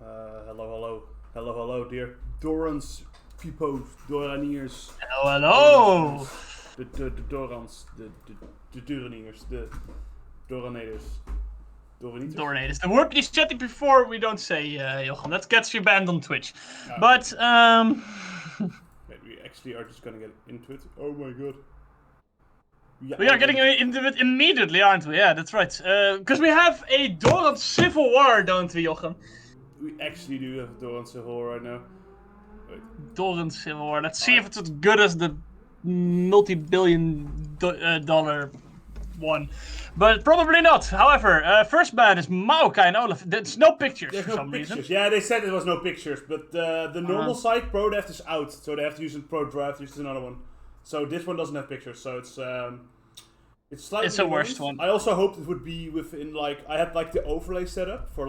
Hello, dear Dorans, people, Doraniers. Hello. The Dorans, the Duraniers, the Doranators. Doranators? Doranators. The word you said it before we don't say, Johan. That gets you banned on Twitch. Oh. But, Wait, we actually are just gonna get into it. Oh my god. we are getting into it immediately, aren't we? Yeah, that's right. Because we have a Doran civil war, don't we, Jochen? We actually do have Doran Civil War right now. Wait. Doran civil war. Let's see if it's as good as the multi-billion dollar one. But probably not. However, first ban is Maokai and Olaf. There's no pictures There's for no some pictures. reason. Yeah, they said there was no pictures, but the normal site, ProDraft, is out, so they have to use it ProDraft, which is another one. So this one doesn't have pictures, so it's slightly. It's the worst one. I also hoped it would be within I had the overlay set up for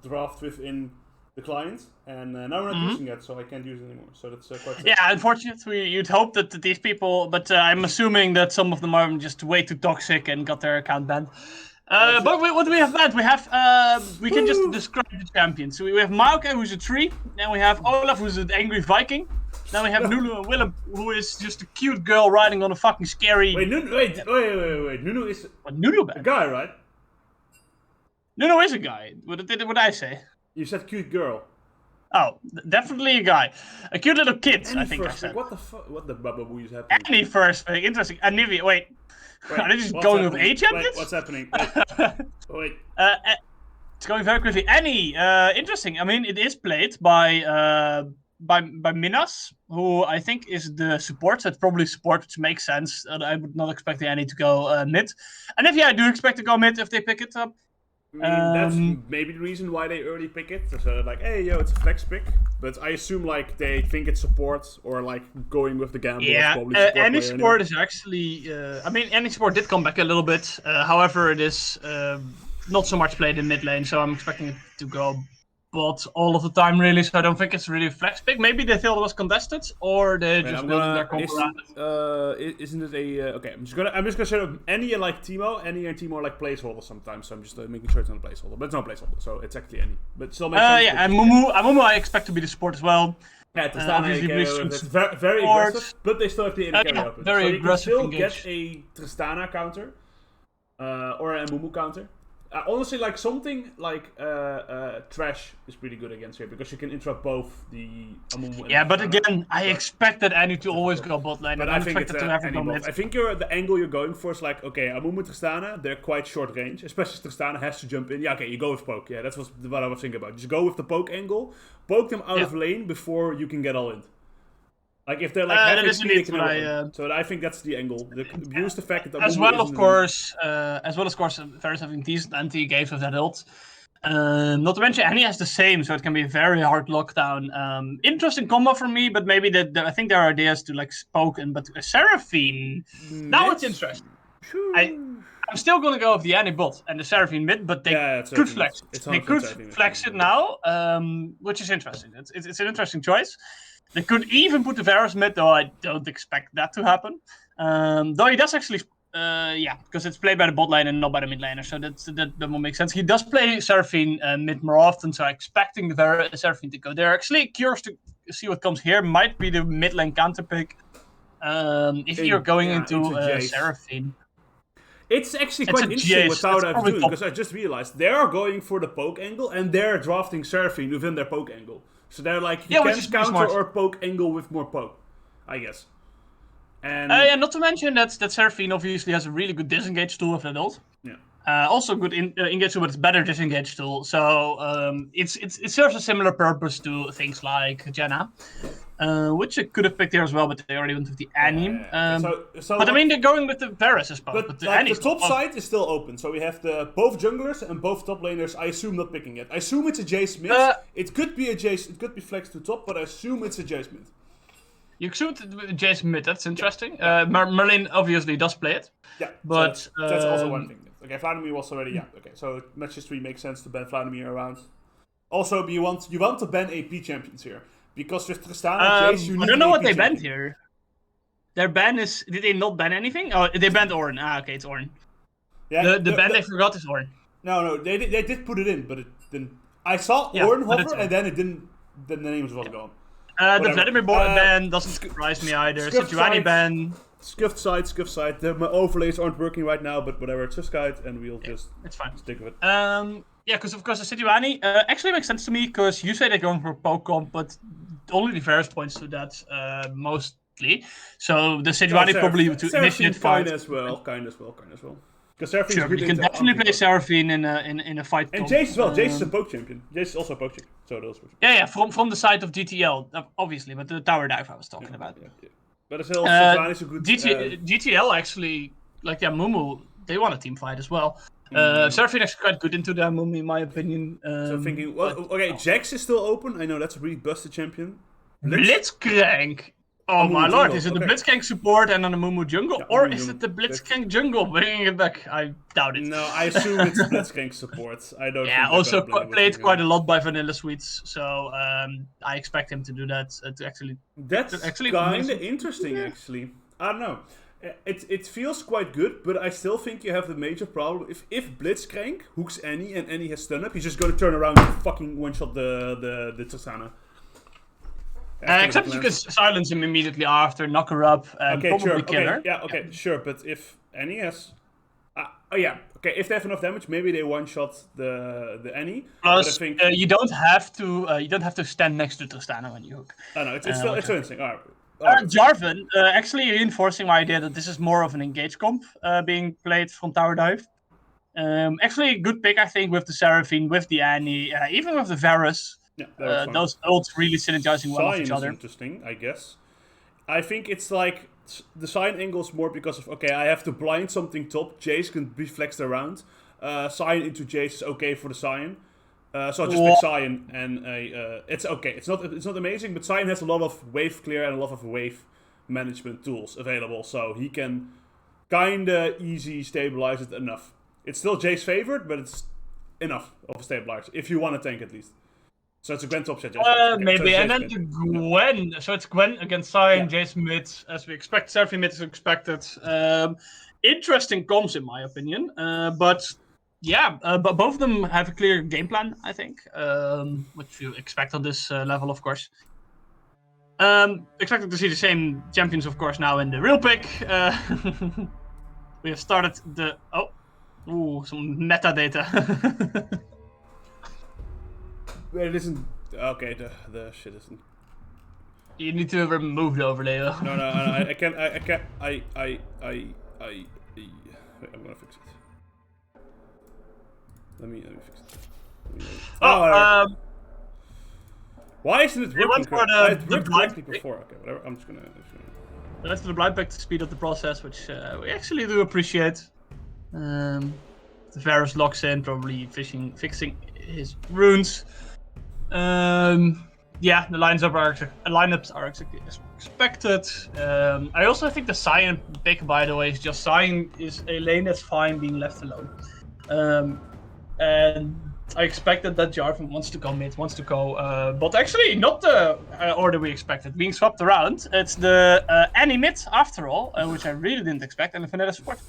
draft within the client, and now we're not using it, so I can't use it anymore. So that's quite sad. Yeah, unfortunately, you'd hope that these people, but I'm assuming that some of them are just way too toxic and got their account banned. But what do we have banned? We have, we can just describe the champions. So we have Maokai, who's a tree. Then we have Olaf, who's an angry Viking. Then we have Nunu and Willem, who is just a cute girl riding on a fucking scary... Wait. Nunu is Nunu a guy, right? Nunu is a guy. What did I say? You said cute girl. Oh, definitely a guy. A cute little kid, I think I said. What the fuck? What the bababoo is happening? Any first pick, interesting. Anivia, wait. Are they just going with A champions? Wait, what's happening? Wait. It's going very quickly. Annie, interesting. I mean, it is played by Minas, who I think is the support. So it's probably support, which makes sense. I would not expect Annie to go mid. And if I do expect to go mid if they pick it up. I mean, that's maybe the reason why they early pick it. So they're like, hey, it's a flex pick. But I assume they think it's support or going with the gamble. Yeah, any support is actually. I mean, any support did come back a little bit. However, it is not so much played in mid lane, so I'm expecting it to go bot all of the time, really. So I don't think it's really a flex pick. Maybe they thought it was contested, or they just building their combo around it. Isn't it a okay? I'm just gonna set up Annie and Teemo. Annie and Teemo are placeholders sometimes. So I'm just making sure it's not a placeholder, but it's not a placeholder, so it's actually Annie. But still makes sense. Yeah, and Mumu I expect to be the support as well. Yeah, Tristana it's very aggressive, but they still have the NK open. Very so aggressive. You can still get a Tristana counter, or a Mumu counter. Honestly, something like Trash is pretty good against here because you can interrupt both the Amumu and yeah, but again, I expect that Annie to always go bot lane. But I don't expect it to ever go mid. I think the angle you're going for is okay, Amumu Tristana, they're quite short range, especially Tristana has to jump in. Yeah, okay, you go with poke. Yeah, that's what I was thinking about. Just go with the poke angle, poke them out of lane before you can get all in. If they're that is indeed what so I think that's the angle. Use the fact that as well, of course, Varus having decent anti-games with that ult. Not to mention, Annie has the same, so it can be a very hard lockdown. Interesting combo for me, but maybe I think there are ideas to poke in. But Seraphine, now it's interesting. I'm still gonna go with the Annie bot and the Seraphine mid, but they could flex it. They could flex it now, which is interesting. It's an interesting choice. They could even put the Varus mid, though I don't expect that to happen. Though he does actually, because it's played by the bot lane and not by the mid laner, so that will make sense. He does play Seraphine mid more often, so I'm expecting the Seraphine to go there. Actually, curious to see what comes here. Might be the mid lane counter pick. If you're going into Seraphine. It's actually quite interesting what Sauda is doing, because I just realized they are going for the poke angle, and they're drafting Seraphine within their poke angle. So they're you can counter or poke angle with more poke, I guess. And not to mention that Seraphine obviously has a really good disengage tool with that ult. Yeah. Also good engage tool, but it's better disengage tool. So it serves a similar purpose to things like Janna, which I could have picked here as well, but they already went with the Annie. But I mean, they're going with the Varus as well. But the top side is still open, so we have both junglers and both top laners. I assume not picking it. I assume it's a Jace mid. It could be a Jace. It could be flex to top, but I assume it's a Jace mid. You assume Jace mid. That's interesting. Merlin obviously does play it. Yeah, but so that's also one thing. Okay, Vladimir was already okay. So match history makes sense to ban Vladimir around. Also, you want to ban AP champions here. Because with Tristana and Jace, you need I don't know what they champion. banned here. Their ban is... Did they not ban anything? Oh, they banned Ornn. Okay, it's Ornn. Yeah, The ban they forgot is Ornn. No, they did put it in, but it didn't. I saw Ornhofer, and then it didn't. Then the names was gone. The Vladimir ban doesn't surprise me either. Sejuani ban. Scuffed site. My overlays aren't working right now, but whatever. It's just guide, and we'll just stick with it. Because of course the Sejuani actually makes sense to me, because you say they're going for poke comp, but only the Varus points to that mostly. So the Sejuani probably to initiate fight. Kind as well. Because Seraphine you can definitely play Seraphine in a fight. And Jace as well. Jace is a poke champion. Jace is also a poke champion. So those. Yeah. From the side of GTL, obviously, but the tower dive I was talking about. Yeah. But it's also Sejuani a good. GTL actually, like Mumu, they want a team fight as well. Seraphine is quite good into their Mumu, in my opinion. So thinking, Jax is still open. I know that's a really busted champion. Blitzcrank. Oh my lord, is it the Blitzcrank support and then the Mumu jungle? Or is it the Blitzcrank jungle bringing it back? I doubt it. No, I assume it's Blitzcrank support. I don't. Yeah, also played quite a lot by Vanilla Sweets, so I expect him to do that. That's kind of interesting, actually. I don't know. It feels quite good, but I still think you have the major problem. If Blitzcrank hooks Annie and Annie has stun up, he's just going to turn around and fucking one-shot the Tristana. Except you can silence him immediately after, knock her up, and probably kill her. Sure, but if Annie has... if they have enough damage, maybe they one-shot the Annie. Plus, you don't have to stand next to Tristana when you hook. Oh no, it's still interesting. All right. Jarvan, actually reinforcing my idea that this is more of an engage comp being played from Tower Dive. Actually, a good pick, I think, with the Seraphine, with the Annie, even with the Varus. Yeah, those ults really synergizing well with each other. Interesting, I guess. I think it's like the Sion angle is more because of I have to blind something top. Jace can be flexed around. Sion into Jace is okay for the Sion. So I just pick Sion, and it's okay. It's not amazing, but Sion has a lot of wave clear and a lot of wave management tools available, so he can kinda easy stabilize it enough. It's still Jace favored, but it's enough of a stabilizer if you want to tank at least. So it's a Gwen top set. Maybe, and then to Gwen. So it's Gwen against Sion, Jace mid, as we expect. Seraphine mid is expected. Interesting comms, in my opinion. But both of them have a clear game plan, I think. Which you expect on this level, of course. Expected to see the same champions, of course, now in the real pick. We have started the... some metadata. It isn't okay. The shit isn't. You need to remove the overlay. Though. No, I can't. Wait, I'm gonna fix it. Let me fix it. Why isn't it working? It worked correctly before. Okay, whatever. I'm just gonna. That's the blind pack to speed up the process, which we actually do appreciate. The Varus locks in, probably fixing his runes. The lineups are expected. I also think the Sion pick, by the way, is just Sion is a lane that's fine being left alone. And I expected that Jarvan wants to go mid, wants to go, but actually not the order we expected. Being swapped around, it's the Annie mid after all, which I really didn't expect, and the Vanilla support.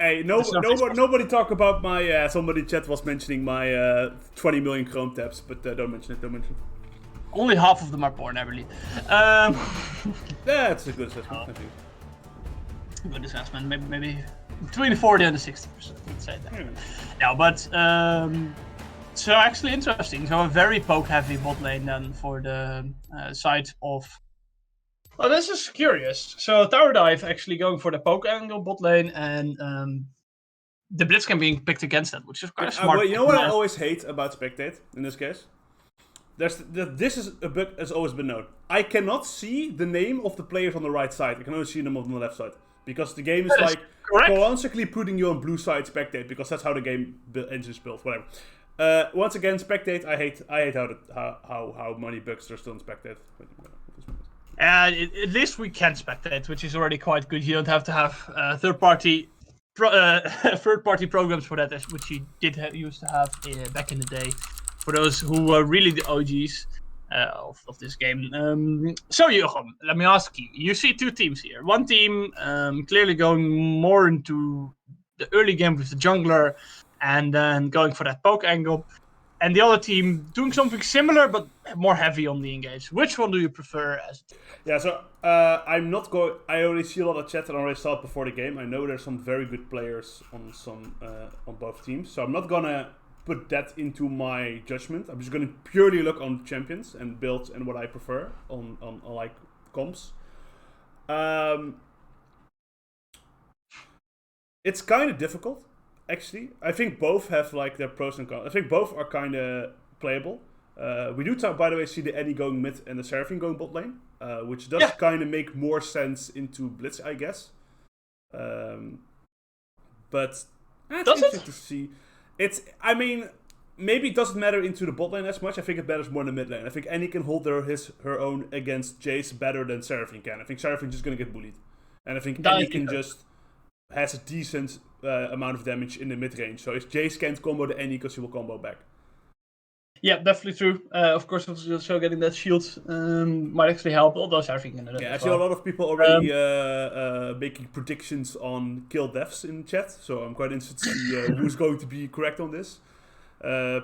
Nobody talk about my. Somebody in chat was mentioning my 20 million Chrome tabs, but don't mention it. Only half of them are porn, I believe. That's a good assessment, I think. Good assessment, maybe between 40 and 60%. Let's say that. Yeah, but so actually interesting. So a very poke-heavy bot lane then for the side of. Oh, this is curious. So Tower Dive actually going for the poke angle bot lane, and the Blitzcrank being picked against that, which is quite smart. You know what I always hate about Spectate in this case? This is a bug has always been known. I cannot see the name of the players on the right side. I can only see them on the left side. Because the game is like constantly putting you on blue side Spectate, because that's how the game engine is built, whatever. Once again, Spectate, I hate how many bugs there are still in Spectate. At least we can spectate, which is already quite good. You don't have to have third-party programs for that, which you used to have back in the day. For those who were really the OGs of this game. So, Johan, let me ask you. You see two teams here. One team clearly going more into the early game with the jungler, and then going for that poke angle. And the other team doing something similar, but more heavy on the engage. Which one do you prefer? Yeah, so I'm not going. I already see a lot of chat and already saw it before the game. I know there's some very good players on both teams, so I'm not gonna put that into my judgment. I'm just gonna purely look on champions and builds and what I prefer on like comps. It's kind of difficult. Actually, I think both have like their pros and cons. I think both are kind of playable. We do, by the way, see the Annie going mid and the Seraphine going bot lane, which does kind of make more sense into Blitz, I guess. But it's interesting to see. I mean, maybe it doesn't matter into the bot lane as much. I think it matters more in the mid lane. I think Annie can hold her own against Jace better than Seraphine can. I think Seraphine's just gonna get bullied, and I think Annie can just has a decent amount of damage in the mid range. So if Jace can't combo the Annie, because he will combo back. Yeah, definitely true. Of course, also getting that shield might actually help. Although Seraphine can do that. Yeah, I see a lot of people already making predictions on kill deaths in chat. So I'm quite interested to see who's going to be correct on this.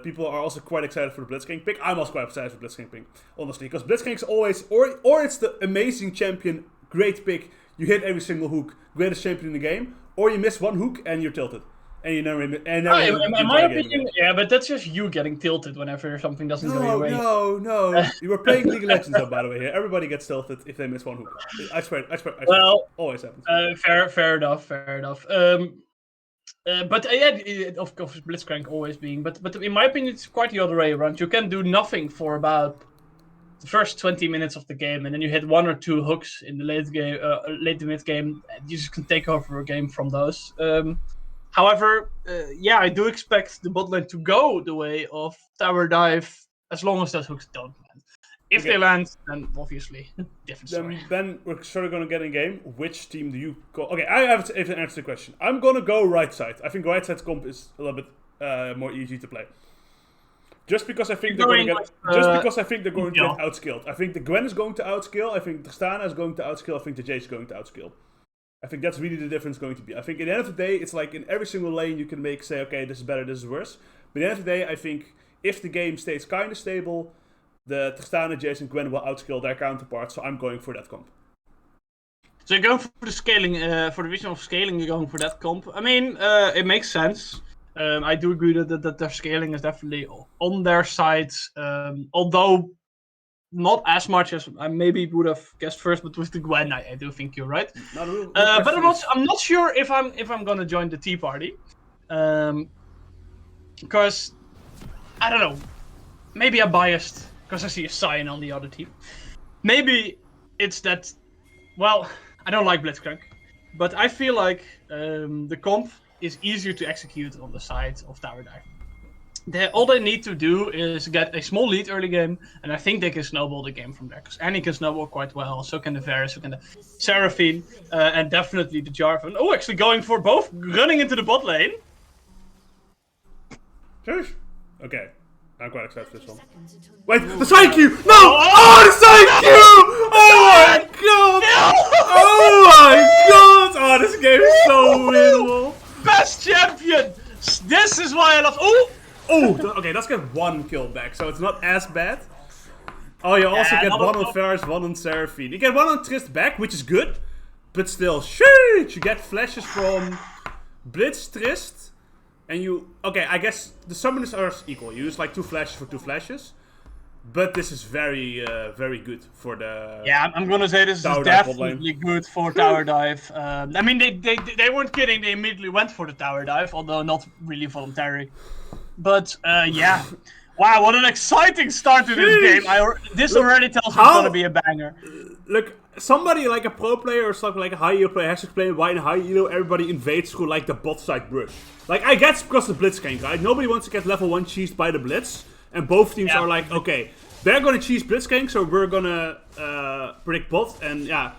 People are also quite excited for the Blitzcrank pick. I'm also quite excited for Blitzcrank pick, honestly, because Blitzcrank's always, or it's the amazing champion, great pick. You hit every single hook, greatest champion in the game, or you miss one hook and you're tilted. And you never in my opinion, yeah, but that's just you getting tilted whenever something doesn't go your way. No. You were playing League of Legends, though, by the way. Here, everybody gets tilted if they miss one hook. I swear. Well, always happens. Fair enough. But of course, Blitzcrank always being. But in my opinion, it's quite the other way around. You can do nothing for about the first 20 minutes of the game, and then you hit one or two hooks in the late to mid game. And you just can take over a game from those. However, I do expect the bot lane to go the way of tower dive as long as those hooks don't land. If they land, then obviously different story. Then we're sort of going to get in game. Which team do you go? Okay, I have to answer the question. I'm going to go right side. I think right side comp is a little bit more easy to play. Just because I think they're going to get outskilled. I think the Gwen is going to outskill. I think the Tristana is going to outskill. I think the Jace is going to outskill. I think that's really the difference going to be. I think at the end of the day, it's like in every single lane you can say, okay, this is better, this is worse. But at the end of the day, I think if the game stays kind of stable, the Tristana, Jace, and Gwen will outskill their counterparts. So I'm going for that comp. So you're going for the scaling, for the vision of scaling, you're going for that comp. I mean, it makes sense. I do agree that their scaling is definitely on their side, although not as much as I maybe would have guessed first. But with the Gwen, I do think you're right. But I'm not sure if I'm gonna join the Tea Party, because I don't know. Maybe I'm biased because I see a Sion on the other team. Maybe it's that. Well, I don't like Blitzcrank, but I feel like the comp is easier to execute on the side of tower dive. All they need to do is get a small lead early game, and I think they can snowball the game from there. Because Annie can snowball quite well, so can the Varus, so can the Seraphine, and definitely the Jarvan. Oh, actually going for both, running into the bot lane. Shush. Okay, I'm quite excited for this one. Wait, the side Q! No! Oh, the side Q! Oh my god! Oh my god! Oh, this game is so winnable. Best champion! This is why I love. Okay, let's get one kill back, so it's not as bad. Oh, you also get one on Varus, one on Seraphine. You get one on Trist back, which is good, but still, shit! You get flashes from Blitz, Trist, and you... Okay, I guess the summoners are equal. You use like 2 flashes for 2 flashes, but this is very, very good for the... Yeah, I'm gonna say this is definitely good for tower dive. I mean, they weren't kidding. They immediately went for the tower dive, although not really voluntary. But yeah, wow, what an exciting start to this game! This already tells me it's gonna be a banger. Look, somebody like a pro player or something like a high elo player has to explain why in high elo everybody invades through like the bot side brush. Like I guess because the Blitzcrank, right? Nobody wants to get level 1 cheesed by the Blitz, and both teams are like, okay, they're gonna cheese Blitzcrank, so we're gonna predict bot, and yeah.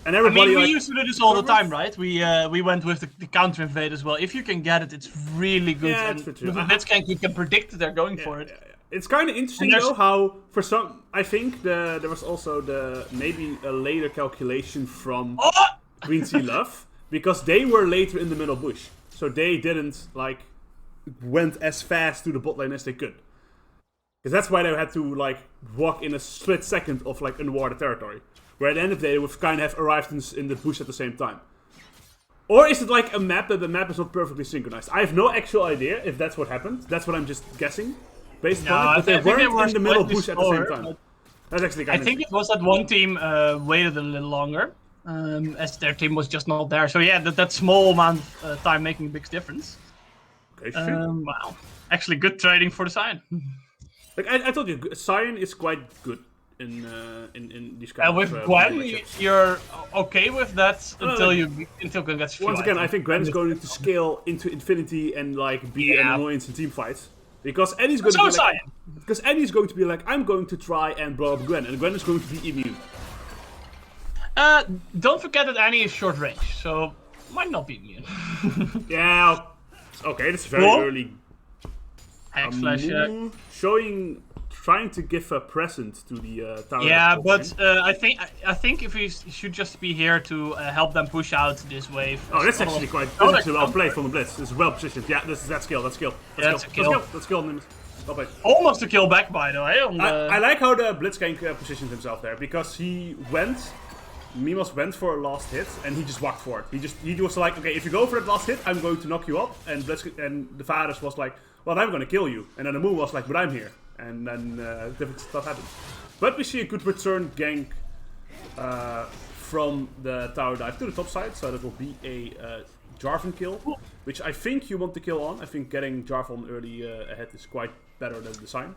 And everybody, we used to do this all the time, right? We went with the counter invade as well. If you can get it, it's really good. Yeah, and with the Blitzcrank, you can predict that they're going for it. Yeah. It's kind of interesting though how for some, I think there was also maybe a later calculation from Green Sea Love because they were later in the middle bush. so they didn't like went as fast to the bot lane as they could. Because that's why they had to like walk in a split second of like underwater territory. Where at the end of the day they would kind of have arrived in the bush at the same time. Or is it like a map that the map is not perfectly synchronized? I have no actual idea if that's what happened. That's what I'm just guessing. Based on it, but they weren't in the middle bush at the same time. That's actually kind of think it was that one team waited a little longer. As their team was just not there. So yeah, that small amount of time making a big difference. Okay, sure. Wow. Actually good trading for the Sion. Like I told you, Sion is quite good in these kind of with Gwen, you're okay with that until Gwen gets few. Once again, I think Gwen is going to scale into infinity and like be an annoyance in team fights. Because Annie's going to be like, I'm going to try and blow up Gwen, and Gwen is going to be immune. Don't forget that Annie is short range, so might not be immune. Yeah, okay, that's very early. Trying to give a present to the tower. Yeah, but I think if he should just be here to help them push out this wave. Oh, that's actually well played from the Blitz. This is well positioned. Yeah, that's skill. Let's kill. Let's kill him. Almost a kill back, by the way. I like how the Blitzcrank positioned himself there, because Mimos went for a last hit and he just walked for it. He was like, okay, if you go for that last hit, I'm going to knock you up. And the Varus was like, well, I'm going to kill you. And then the Moon was like, but I'm here. And then different stuff happened. But we see a good return gank from the tower dive to the top side. So that will be a Jarvan kill, which I think you want to kill on. I think getting Jarvan early ahead is quite better than the Sion.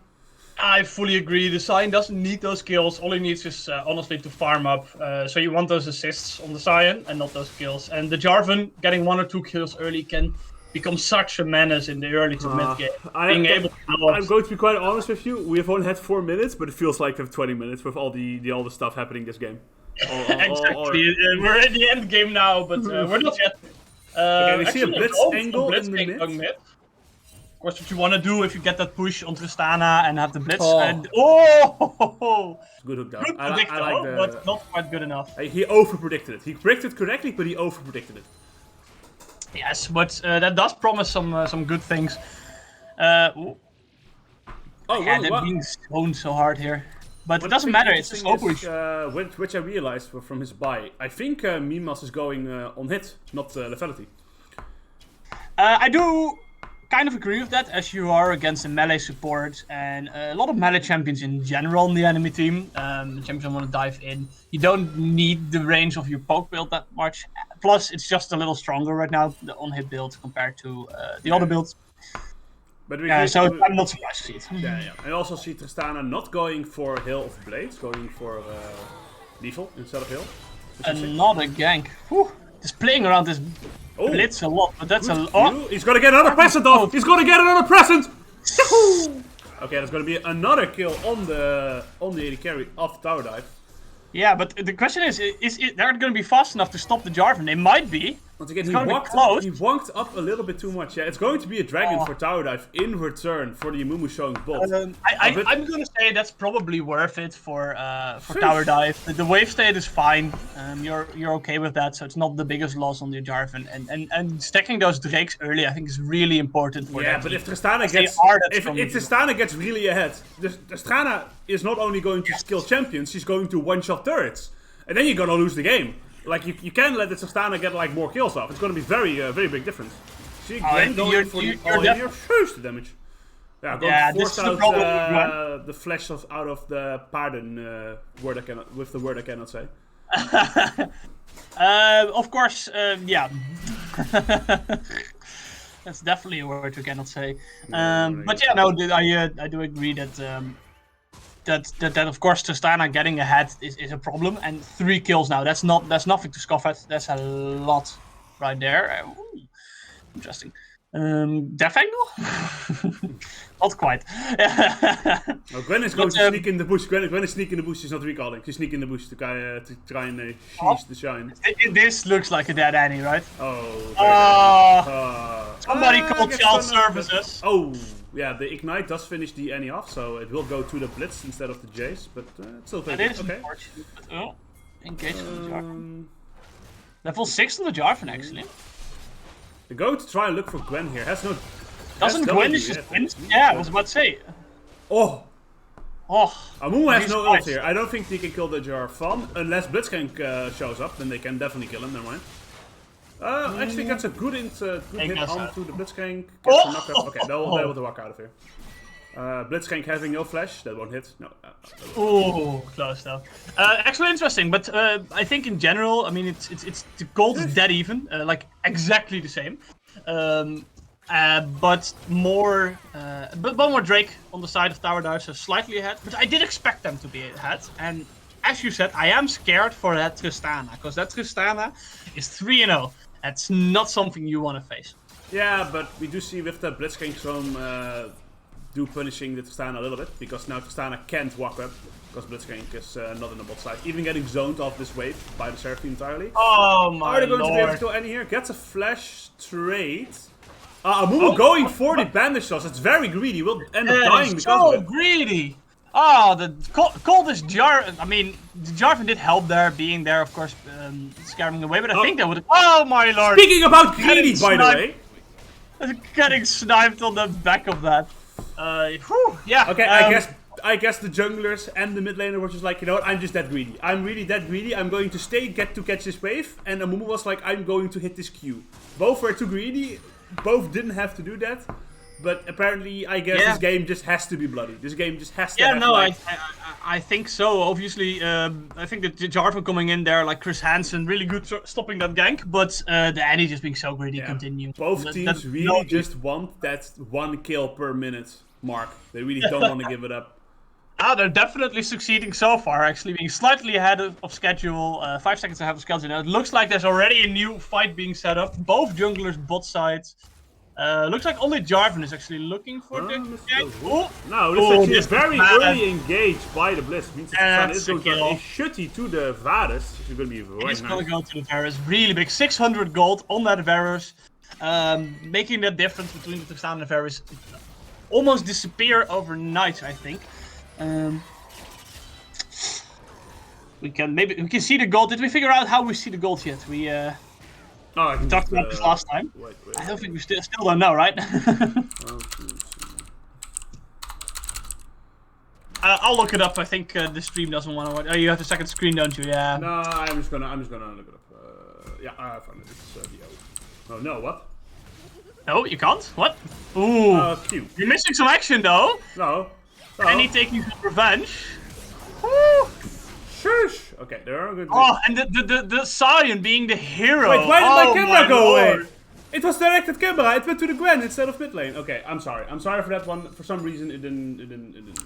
I fully agree. The Sion doesn't need those kills. All he needs is honestly to farm up. So you want those assists on the Sion and not those kills. And the Jarvan getting 1 or 2 kills early can become such a menace in the early to mid game. I'm going to be quite honest with you. We have only had 4 minutes, but it feels like we have 20 minutes with all the stuff happening this game. Exactly. We're in the end game now, but we're not yet. Okay, we see a blitz angle in the mid. Of course, what you want to do if you get that push on Tristana and have the blitz. Good hook down. Good but not quite good enough. He over-predicted it. He predicted correctly, but he over-predicted it. Yes, but that does promise some good things. They're being shown so hard here. But it doesn't matter, it's a slow push. Which I realized from his buy. I think Mimos is going on hit, not lethality. I do kind of agree with that, as you are against a melee support and a lot of melee champions in general on the enemy team. The champions want to dive in. You don't need the range of your poke build that much. Plus, it's just a little stronger right now, the on-hit build, compared to the other builds. But so I'm not surprised to see it. Yeah. I also see Tristana not going for Hail of Blades, going for Lethal instead of Hail. Another gank. Whew. Just playing around this blitz a lot, but that's he's gonna get another present off! He's gonna get another present! Okay, there's gonna be another kill on the AD carry of Tower Dive. Yeah, but the question is they're gonna be fast enough to stop the Jarvan? They might be. Once again, he walked up a little bit too much. Yeah, it's going to be a dragon for Tower Dive in return for the Amumu showing bot. I'm gonna say that's probably worth it for Tower Dive. The wave state is fine. You're okay with that, so it's not the biggest loss on the Jarvan. And stacking those drakes early, I think, is really important for them. Yeah, but if Tristana gets really ahead, Tristana is not only going to kill champions, she's going to one-shot turrets, and then you're gonna lose the game. Like, you can't let the Tristana get, like, more kills off. It's going to be very big difference. See, Gwen going for the damage. Yeah, going to force out the flesh out of the pardon word with the word I cannot say. Of course, yeah. That's definitely a word you cannot say. But yeah, no, I do agree that... That of course Tristana getting ahead is a problem, and 3 kills now. That's nothing to scoff at. That's a lot right there. Interesting. Death angle? Not quite. No, Gwen is going to sneak in the bush. Gwen is sneaking in the bush. She's not recalling. She's sneaking in the bush to try and seize the shine. This looks like a dead Annie, right? Somebody called child services. Yeah, the Ignite does finish the Annie off, so it will go to the Blitz instead of the Jace, but it's still very good. Okay. Engage on the Jarvan. Level 6 on the Jarvan, actually. They're going to try and look for Gwen here. Doesn't Gwen just instant? Yeah, I was about to say. Oh. Amumu has no ult here. I don't think he can kill the Jarvan unless Blitzcrank shows up. Then they can definitely kill him. Never mind. Actually, gets a good hit onto the Blitzcrank. Okay, they'll be able to walk out of here. Blitzcrank having no flash, that won't hit. No. Oh, close though. Actually interesting, but I think in general, I mean, it's the gold is dead even, like exactly the same. But more Drake on the side of Tower Dive, so slightly ahead. But I did expect them to be ahead, and as you said, I am scared for that Tristana, because that Tristana is 3-0. That's not something you want to face. Yeah, but we do see with the Blitzcrank Storm punishing the Tristana a little bit, because now Tristana can't walk up, because Blitzcrank is not in the bot side. Even getting zoned off this wave by the Seraphine entirely. Oh my lord. Are they going to be able to kill Annie here? Gets a flash straight. Amumu going for the bandage shots. It's very greedy. Will end up dying because of it. So greedy. Oh, the coldest Jarvan. I mean, the Jarvan did help there, being there, of course, scaring away. But I think that would. Oh my lord! Speaking about greedy, by the way, getting sniped on the back of that. Yeah. Okay, I guess the junglers and the mid laner were just like, you know what? I'm just that greedy. I'm really that greedy. I'm going to stay, catch this wave. And Amumu was like, I'm going to hit this Q. Both were too greedy. Both didn't have to do that. But apparently, I guess this game just has to be bloody. This game just has to have I think so. Obviously, I think that Jarvan coming in there, like Chris Hansen, really good stopping that gank. But the Annie just being so greedy continue. Both teams really just want that 1 kill per minute mark. They really don't want to give it up. They're definitely succeeding so far, actually, being slightly ahead of schedule, 5 seconds ahead of schedule. Now, it looks like there's already a new fight being set up. Both junglers bot sides. Looks like only Jarvan is actually looking for the gank. No, this is very early engaged by the Blitz. Means that is going to be a shitty to the Varus. It's going to be very nice. He's going to go to the Varus. Really big. 600 gold on that Varus. Making that difference between the Tristana and the Varus almost disappear overnight, I think. We can see the gold. Did we figure out how we see the gold yet? We talked about this last time. Wait. I don't think we still don't know, right? I'll look it up. I think the stream doesn't want to watch. Oh, you have the second screen, don't you? Yeah. No, I'm just gonna look it up. Yeah, I found it. It's the Oh no, what? No, you can't. What? Ooh. Q. You're missing some action though. No. Annie taking some revenge. Woo! Shush! Okay, there are good. Oh, and the Sion being the hero. Wait, why did my camera go away? It was directed camera. It went to the Gwen instead of mid lane. Okay, I'm sorry. I'm sorry for that one. For some reason, it didn't.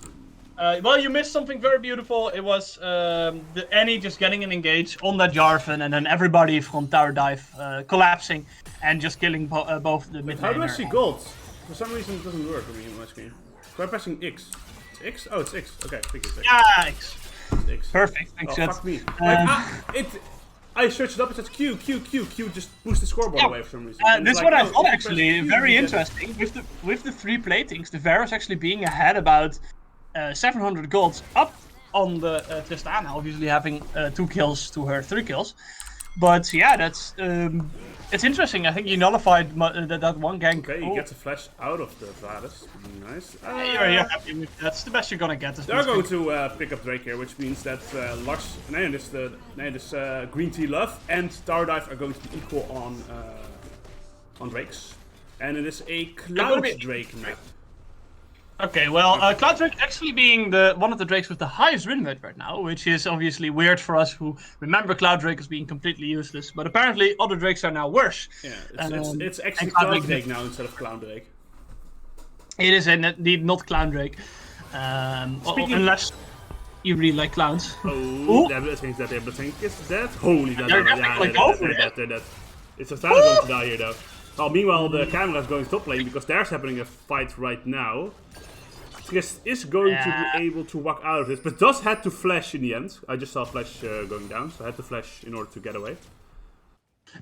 Well, you missed something very beautiful. It was the Annie just getting an engage on that Jarvan, and then everybody from Tower Dive collapsing and just killing both the mid laner. How do I see gold? For some reason, it doesn't work for me on my screen. By pressing X. It's X? Oh, it's X. Okay, I think it's X. Yeah, X. X. Perfect. Thanks, fuck me. I searched it up. It says Q. Just boost the scoreboard away for some reason. This is what I thought actually. Very interesting. With the 3 platings, the Varus actually being ahead about 700 golds up on the Tristana, obviously having 2 kills to her 3 kills. But yeah, that's it's interesting. I think you nullified that one gank. Okay, you get the flash out of the Varus. Nice. You're happy with that. That's the best you're gonna get. They're going to pick up Drake here, which means that Lux, this Green Tea Love and Tower Dive are going to be equal on Drakes. And it is a Cloud Drake map. Okay, well, Cloud Drake actually being one of the Drakes with the highest win rate right now, which is obviously weird for us who remember Cloud Drake as being completely useless. But apparently, other Drakes are now worse. Yeah, it's actually Cloud Drake now instead of Clown Drake. It is indeed not Clown Drake, unless you really like clowns. Oh, that everything is dead. Holy, they're dead. It's a Tristana going to die here though. Well, meanwhile, the camera is going top lane because there's happening a fight right now. Trist is going to be able to walk out of this, but does have to flash in the end. I just saw flash going down, so I had to flash in order to get away.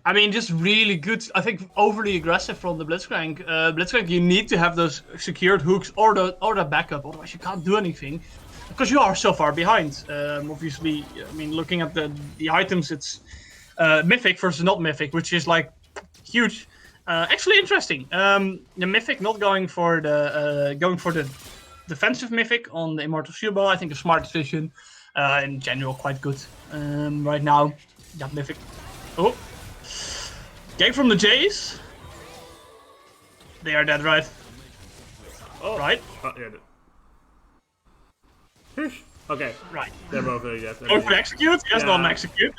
I mean, just really good. I think overly aggressive from the Blitzcrank. Blitzcrank, you need to have those secured hooks or the backup, otherwise you can't do anything because you are so far behind. Obviously, I mean, looking at the items, it's Mythic versus not Mythic, which is like huge. Actually interesting. The Mythic not going for the defensive Mythic on the Immortal Shield Ball. I think a smart decision. In general, quite good right now. That Mythic. Oh, gang from the Jays. They are dead, right? Oh, right. Yeah. Okay. Right. They're both very dead. Go for execute? Yes, not an execute.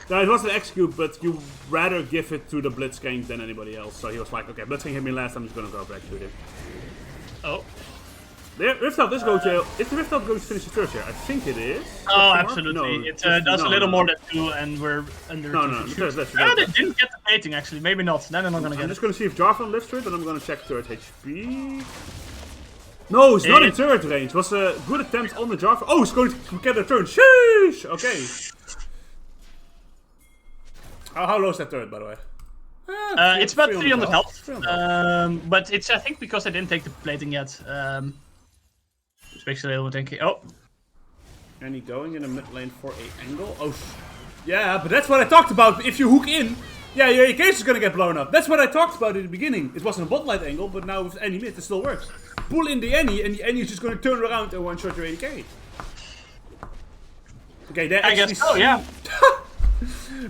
No, it wasn't execute, but you rather give it to the Blitzking than anybody else. So he was like, okay, Blitzking hit me last, I'm just gonna go for execute him. Oh. Riftout is going to... Is the Riftout going to finish the first here? I think it is. Oh, absolutely. No, it does a little more than 2, and we're under 2. No, they didn't get the plating, actually. Maybe not. Then I'm not going to get it. I'm just going to see if Jarvan lives through it, and I'm going to check turret HP. No, it's not in turret range. It was a good attempt on the Jarvan. Oh, it's going to get a turn. Sheesh! Okay. How low is that turret, by the way? It's about 300 health. But it's, I think, because I didn't take the plating yet. Which makes it a little bit tanky. Oh. And he going in the mid lane for a angle? Oh, yeah, but that's what I talked about. If you hook in, yeah, your case is gonna get blown up. That's what I talked about in the beginning. It wasn't a bot light angle, but now with any mid, it still works. Pull in the Annie, and the Annie is just gonna turn around and one-shot your ADK. Okay, that I guess so, yeah.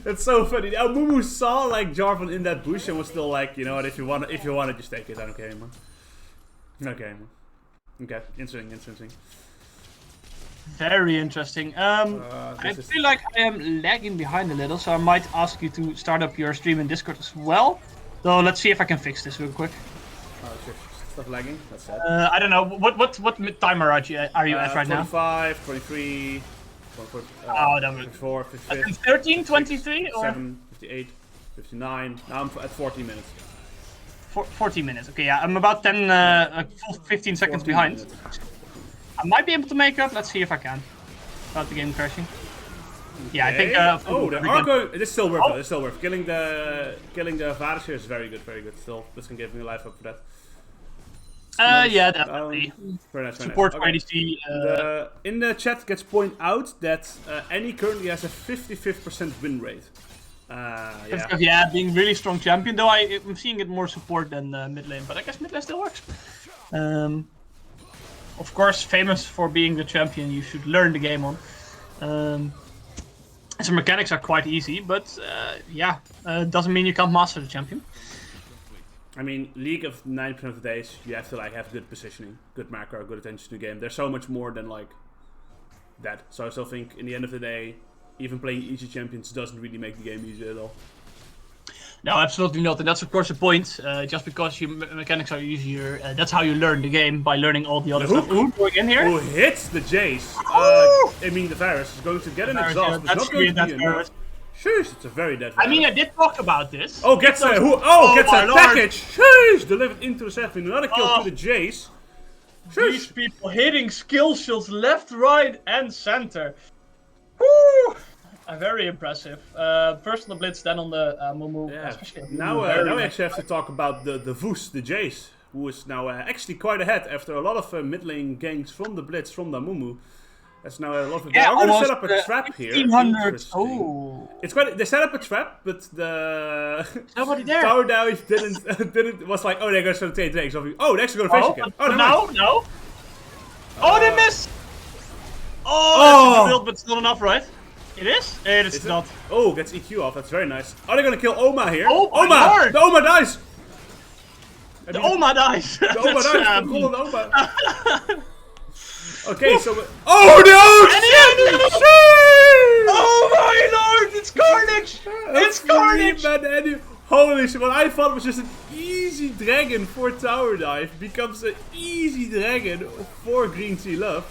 That's so funny. Now Mumu saw like Jarvan in that bush and was still like, you know what, if you want to just take it. I don't care anymore. Okay, man. Okay, interesting. Very interesting. I feel like I am lagging behind a little, so I might ask you to start up your stream in Discord as well. So let's see if I can fix this real quick. Stop lagging. That's sad. I don't know. What timer are you at right 25, now? 25, 23. 54, 55, 13, 23, or 7, 58, 59. Now I'm at 40 minutes. 40 minutes. Okay, yeah, I'm about 15 seconds behind. Minutes. I might be able to make up. Let's see if I can. Without the game crashing. Okay. Yeah, I think. The Argo. It is still worth. It's still worth. Killing the Varus here is very good. Still, this can give me a life up for that. Yeah, definitely. Very nice. Support for ADC. In the chat gets pointed out that Annie currently has a 55% win rate. Yeah, being really strong champion, though I'm seeing it more support than mid lane, but I guess mid lane still works. Of course, famous for being the champion you should learn the game on. So mechanics are quite easy, but yeah, doesn't mean you can't master the champion. I mean, League of 9% of the days, you have to like have good positioning, good macro, good attention to the game. There's so much more than like that. So I still think, in the end of the day, even playing easy champions doesn't really make the game easier at all. No, absolutely not, and that's of course the point. Just because your mechanics are easier, that's how you learn the game, by learning all the other stuff. Ooh, going in here. Who hits the Jace? I mean, the Varus is going to get an exhaust. Yeah, that's going to be enough. Sheesh, it's a very dead Varus. I mean, I did talk about this. Oh, gets a package. Sheesh, delivered into the second. Another kill to the Jace. Sheesh. These people hitting skill shields left, right, and center. Woo! Very impressive. First on the Blitz, then on the Mumu. Yeah. Now we actually have to talk about the Voos, the Jace, who is now actually quite ahead after a lot of mid lane ganks from the Blitz, from the Mumu. That's now a lot of. Yeah, I'm gonna set up a trap here. 1500. Oh. It's quite. They set up a trap, but the nobody there. Tower Dive didn't was like, oh, they're gonna take drakes. Oh, they're actually gonna face again. Oh, no. Oh, they missed. Oh, that's a build, but it's not enough, right? It is? It's not. Oh, gets EQ off. That's very nice. Are they gonna kill Oma here? Oh, Oma! The Oma dies! The Oma dies! The Oma dies! Call it Oma. Okay, so... Oh, no! Oh my lord! It's Carnage! It's Carnage! Holy shit, what I thought was just an easy dragon for Tower Dive becomes an easy dragon for Green Sea Love.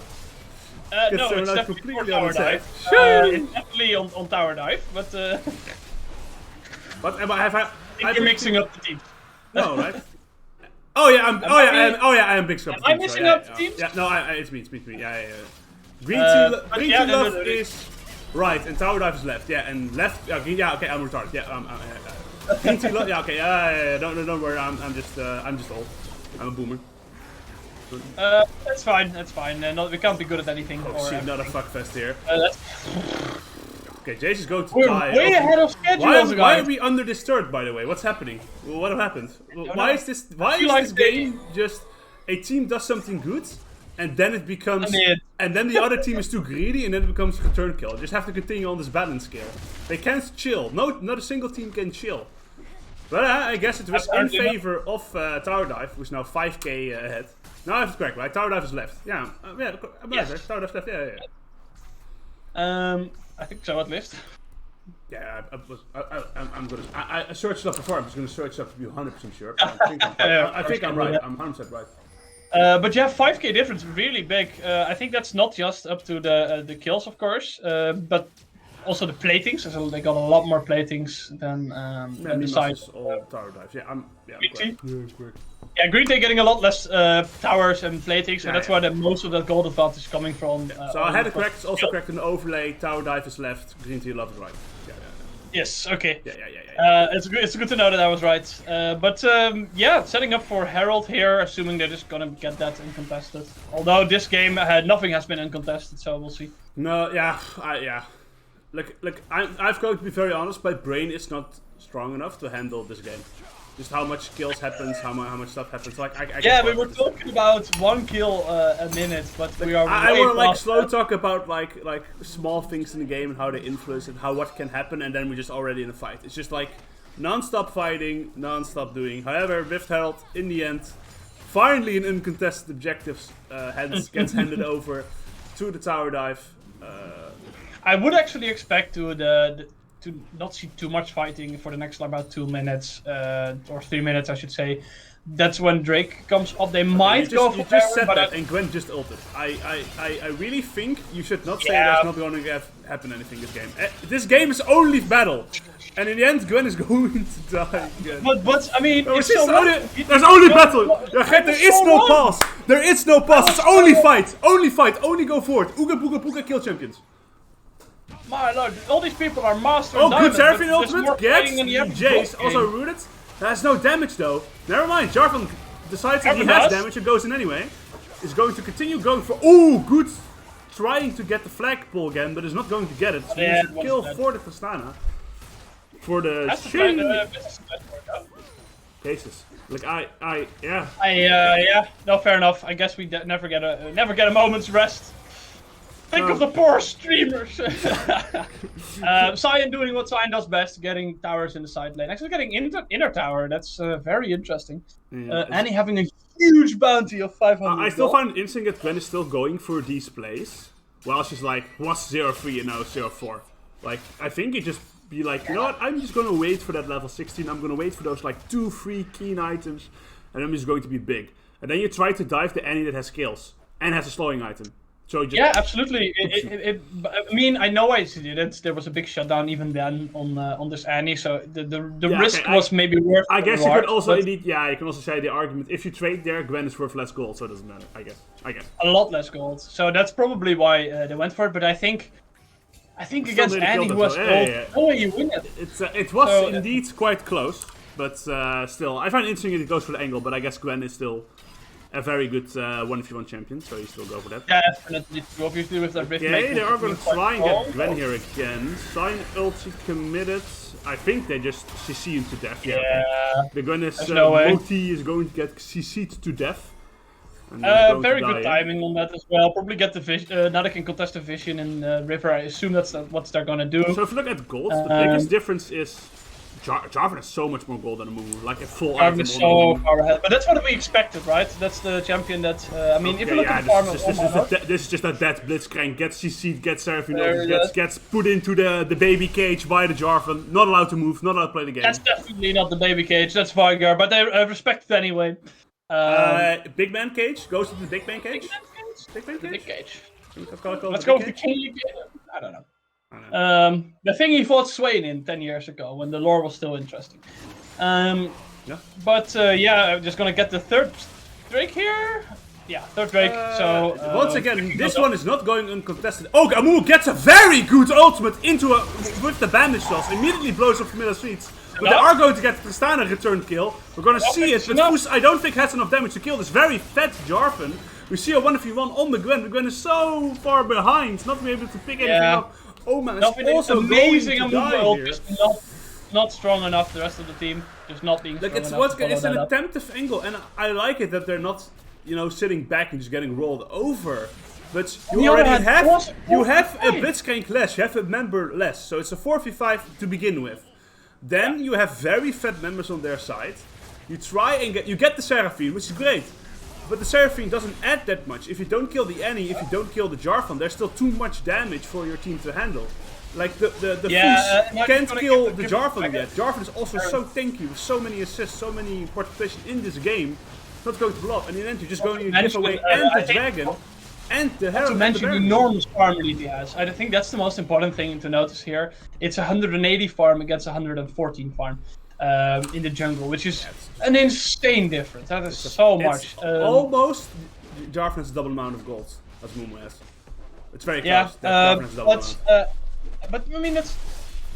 No, it's definitely for Tower Dive. It's definitely on Tower Dive, but... But have I... You're mixing up the teams. No, right? Oh yeah, I am mixing up the teams. I'm mixing up the teams? Yeah, no, it's me. Yeah. Green Sea Love is right, and Tower Dive is left. Yeah, and left... Yeah, okay, I'm retarded. Yeah, Green Sea Love... Yeah, okay, yeah, don't worry, I'm just old. I'm a boomer. That's fine. We can't be good at anything. Oh shit, another fuckfest here. Okay, Jace is going to We're die. way ahead of schedule, Why are we under this turret, by the way? What's happening? What happened? Why is this game just a team does something good, and then it becomes... and then the other team is too greedy, and then it becomes a turn kill. Just have to continue on this balance scale. They can't chill. No, not a single team can chill. But I guess it was in favor of Tower Dive, who's now 5k ahead. Now I have to correct, right? Tower Dive is left. Yeah, yes. Tower Dive left, yeah. I think so, at least. Yeah, I searched it up before. I'm just going to search it up to be 100% sure. I think I'm right. I'm 100% right. But you have 5k difference, really big. I think that's not just up to the kills, of course, but also the platings. So they got a lot more platings than the side. All Tower Dives. Correct. Yeah, Green Tea getting a lot less towers and platings, so that's where most of that gold advantage is coming from. So I had it correct. It's also correct in the overlay. Tower Dive is left. Green Tea love is right. Yes. Okay. Yeah. It's good to know that I was right. But setting up for Herald here, assuming they're just gonna get that uncontested. Although this game nothing has been uncontested, so we'll see. No. Yeah. Look. I've got to be very honest. My brain is not strong enough to handle this game. Just how much kills happens, how much stuff happens. Like we were talking about 1 kill a minute, but we are. I want to like slow talk about like small things in the game and how they influence it, what can happen, and then we're just already in a fight. It's just like non-stop fighting, non-stop doing. However, Rift Herald in the end, finally an uncontested objectives gets handed over to the Tower Dive. I would actually expect to not see too much fighting for the next about 2 minutes, or 3 minutes, I should say. That's when Drake comes up. They might go for just said that, and Gwen just ulted. I really think you should not say there's not going to happen anything this game. This game is only battle, and in the end, Gwen is going to die again. But I mean, there's only battle. There is no pause. There is no pause. It's only fight. Only go forward. Ooga booga booga kill champions. My lord, all these people are masters. Oh, good Seraphine ultimate. Gets Jace also rooted. Has no damage though. Never mind. Jarvan decides that he has damage and goes in anyway. Is going to continue going for. Ooh, good. Trying to get the flagpole again, but is not going to get it. So he needs to kill for the Tristana. For the Shin. Cases. Like yeah. No, fair enough. I guess we never get a moment's rest. Think of the poor streamers! Sion doing what Sion does best, getting towers in the side lane. Actually getting inner tower, that's very interesting. Annie having a huge bounty of 500 I still find it interesting that Gwen is still going for these plays. While she's like, was 0-3 and now 0-4. Like, I think it just be like, you know what, I'm just gonna wait for that level 16, I'm gonna wait for those like 2-3 keen items, and I'm just going to be big. And then you try to dive the Annie that has skills, and has a slowing item. So yeah, absolutely. I mean, I know I did it. There was a big shutdown even then on this Annie, so the risk was maybe worth. I guess you could also indeed, you can also say the argument: if you trade there, Gwen is worth less gold, so it doesn't matter. I guess a lot less gold. So that's probably why they went for it. But I think against Annie, who has gold, no way you win it. It was indeed quite close, but still, I find it interesting that it goes for the angle. But I guess Gwen is still a very good 1v1 champion, so you still go for that. Yeah, definitely. Obviously with that Rift. Okay, they are going to try and get Gwen here again. Sign ulti committed. I think they just CC to death. Yeah. The Gwen is Moti is going to get CC'd to death. Very good timing on that as well. Probably get the vision. Now they can contest the vision in River. I assume that's what they're going to do. So if you look at gold, the biggest difference is Jarvan has so much more gold than Amumu, like a full item. Jarvan is so far ahead, but that's what we expected, right? That's the champion that, I mean, if you look at the farm... This is just a dead Blitzcrank, gets CC'd, gets Seraphine, gets put into the baby cage by the Jarvan, not allowed to move, not allowed to play the game. That's definitely not the baby cage, that's Vigar, but I respect it anyway. Big man cage, goes to the big man cage? Big man cage? Let's go with the king again. I don't know. The thing he fought Swain in 10 years ago, when the lore was still interesting. But I'm just gonna get the third Drake here. Yeah, third Drake. So once again, this one is not going uncontested. Oh, Amumu gets a very good ultimate with the bandage toss. Immediately blows up Camilla Sweets. But they are going to get the Tristana return kill. We're gonna see it, but Fus, I don't think has enough damage to kill this very fat Jarvan. We see a 1v1 on the Gwen. The Gwen is so far behind, not being able to pick anything up. Oman is also amazing going to die here. Just not strong enough. The rest of the team just not being strong enough. It's an attemptive angle, and I like it that they're not, sitting back and just getting rolled over. But you already have a Blitzcrank less, you have a member less, so it's a 4v5 to begin with. Then you have very fat members on their side. You try and get the Seraphine, which is great. But the Seraphine doesn't add that much. If you don't kill the Annie, if you don't kill the Jarvan, there's still too much damage for your team to handle. Like the Fizz can't kill the Jarvan yet. Jarvan is also so tanky with so many assists, so many participation in this game. It's not going to blow up, and in the end you're just going to give away the Dragon and the Herald. To mention the enormous farm lead he has. I think that's the most important thing to notice here. It's 180 farm against 114 farm. In the jungle, which is an insane difference. That is so much. Almost Jarvan's double amount of gold as Mumu has. It's very close. But I mean,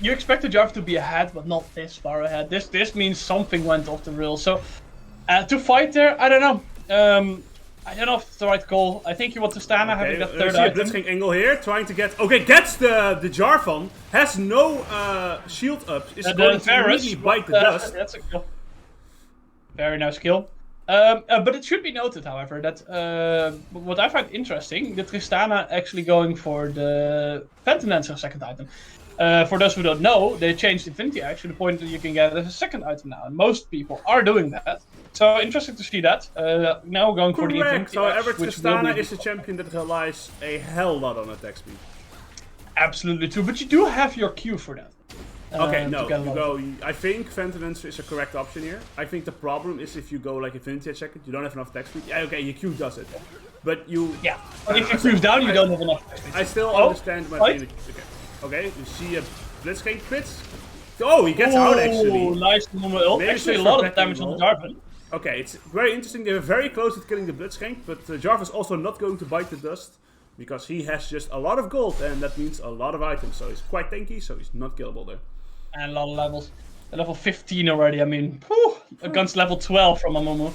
you expect the Jarvan to be ahead, but not this far ahead. This means something went off the rails. So to fight there, I don't know. I don't know if it's the right call. I think you want to stand having that third item. Blitzcrank angle here, trying to get... Okay, gets the Jarvan, has no shield up, is going to really bite the dust. That's a kill. Very nice kill. But it should be noted, however, that what I find interesting, the Tristana actually going for the Phantom Dancer second item. For those who don't know, they changed Infinity Axe to the point that you can get it as a second item now, and most people are doing that. So interesting to see that. Now going for the Infinity Axe. However, Tristana is a champion that relies a hell lot on attack speed. Absolutely true, but you do have your Q for that. Okay, no, you go. I think Phantom Dancer is a correct option here. I think the problem is if you go like Infinity Axe second, you don't have enough attack speed. Yeah, okay, your Q does it, but you. Yeah, but if you Q's down, you don't have enough attack speed. I still understand my feeling. Okay, you see a Blitzcrank crits. Oh, he gets out actually. Nice normal ult. Actually, a lot of damage on the Jarvan. Okay, it's very interesting. They're very close to killing the Blitzcrank, but Jarvan is also not going to bite the dust because he has just a lot of gold, and that means a lot of items. So he's quite tanky, so he's not killable there. And a lot of levels. Level 15 already. I mean, against level 12 from Amumu.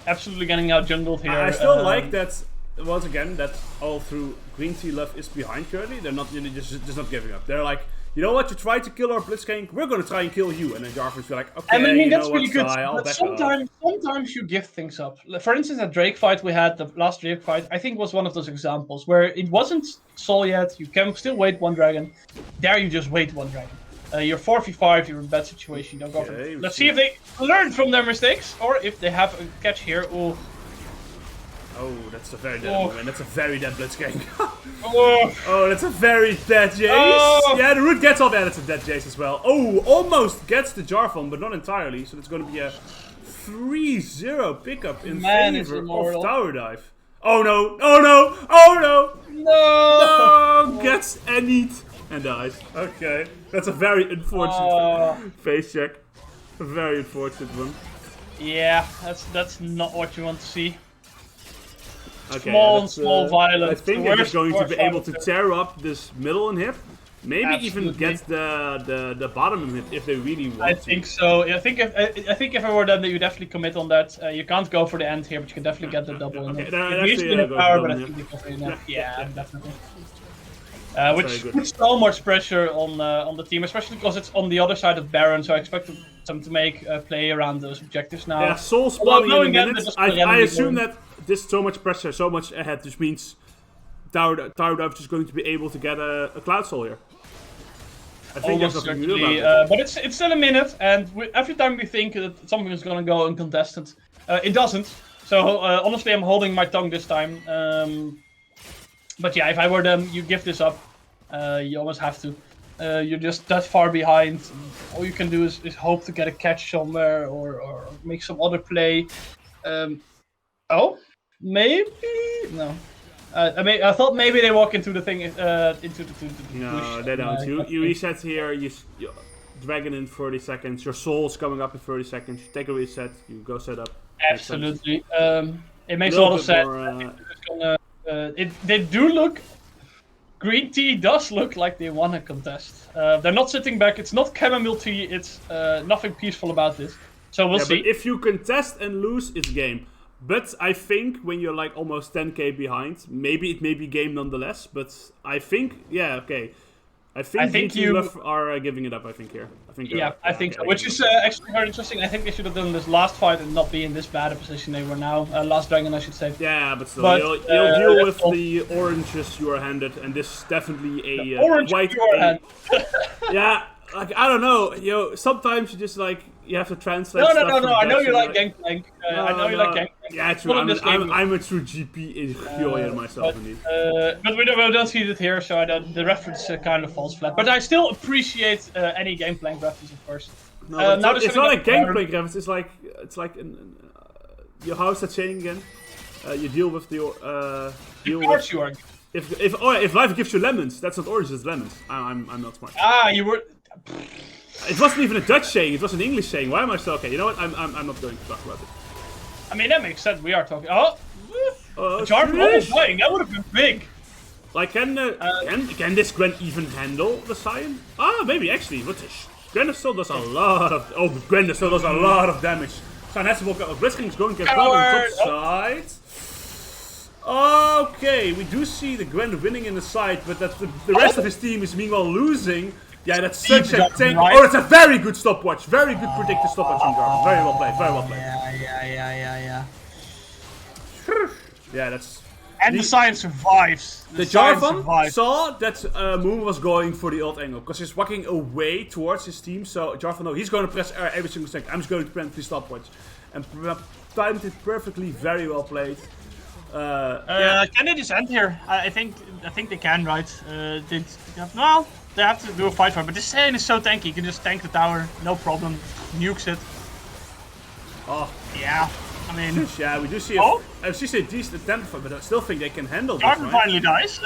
Absolutely getting out jungled here. I still like that. Once again, that all through Green Tea Love is behind currently. They're not just not giving up. They're like, you know what? You tried to kill our Blitzcrank. We're going to try and kill you. And then Jarvan's be like, okay, I mean, that's really good. But sometimes you give things up. For instance, that Drake fight we had, the last Drake fight, I think was one of those examples where it wasn't Sol yet. You can still wait one dragon. There you just wait one dragon. You're 4v5, you're in a bad situation. Don't go for it. Let's see if they learn from their mistakes or if they have a catch here. Oh, that's a very dead moment. That's a very dead Blitzcrank. Oh, that's a very dead Jace. Oh. Yeah, the root gets all that. It's a dead Jace as well. Oh, almost gets the Jarvan, but not entirely. So it's going to be a 3-0 pickup in favor of Tower Dive. Oh no! Oh no! Oh no! No! Gets Annied and dies. Okay, that's a very unfortunate face check. A very unfortunate one. Yeah, that's not what you want to see. Okay, small violence. I think they're just going to be able to tear up this middle inhib. Maybe even get the bottom inhib if they really want to. I think so. I think if I were them, you definitely commit on that. You can't go for the end here, but you can definitely get the double inhib. Okay, He's in power, but I think they go for the end. Yeah, definitely. Which puts so much pressure on the team, especially because it's on the other side of Baron, so I expect them to make a play around those objectives now. Yeah, Soul spawning in a minute. I assume that this so much pressure, so much ahead, just means Tower Dive is going to be able to get a Cloud Soul here. I think there's nothing to do about it. But it's still a minute, and every time we think that something is going to go uncontested, it doesn't. So honestly, I'm holding my tongue this time. But yeah, if I were them, you give this up. You almost have to. You're just that far behind. All you can do is hope to get a catch somewhere or make some other play. Maybe? No. I thought maybe they walk into the thing, into the No, push. they don't. You reset here, you Dragon in 30 seconds, your Soul's coming up in 30 seconds, you take a reset, you go set up. Absolutely. It makes a lot of sense. They do look... Green Tea does look like they want to contest. They're not sitting back, it's not chamomile tea, it's nothing peaceful about this. So we'll see. But if you contest and lose, it's game. But I think when you're like almost 10k behind, maybe it may be game nonetheless. But I think, yeah, okay. I think you are giving it up. I think here. I think so. Which is actually very interesting. I think they should have done this last fight and not be in this bad a position they were now. Last Dragon, I should say. Yeah, but still, you'll deal with the oranges you are handed, and this is definitely a white. Yeah, like I don't know. Sometimes you just like you have to translate. No. I know you like Gangplank. I know you like Gangplank. Yeah, true. I'm a true GP enjoyer myself, indeed. But we don't see it here, so the reference kind of falls flat. But I still appreciate any Gangplank reference, of course. No, it's not like Gangplank reference. It's like your house that's changing again. You deal with the if life gives you lemons, that's not oranges, it's lemons. I'm not smart. You were. It wasn't even a Dutch saying, it was an English saying. Why am I still okay? You know what? I'm not going to talk about it. I mean, that makes sense. We are talking. Jarvan almost dying. That would have been big. Like, can this Gwen even handle the Sion? Maybe actually. What is Gwen still does a lot of. Oh, Gwen still does a lot of damage. Sion has to walk out. Blitzkrieg's going to get caught on top side. Okay, we do see the Gwen winning in the side, but that the rest of his team is meanwhile losing. Yeah, that's such a tank. Right? Oh, that's a very good stopwatch. Very good predicted stopwatch from Jarvan. Very well played. Very well played. Yeah. Yeah, that's. And the Sion survives. The Jarvan saw that Moon was going for the alt angle because he's walking away towards his team. So Jarvan, no, he's going to press R every single second. I'm just going to press the stopwatch, and timed it perfectly. Very well played. Can they just end here? I think they can, right? Well, they have to do a fight for it, but this Sion is so tanky. You can just tank the tower, no problem. Nukes it. Oh. Yeah, I mean... Yeah, we do see a decent attempt for it, but I still think they can handle this, Jarvan finally dies.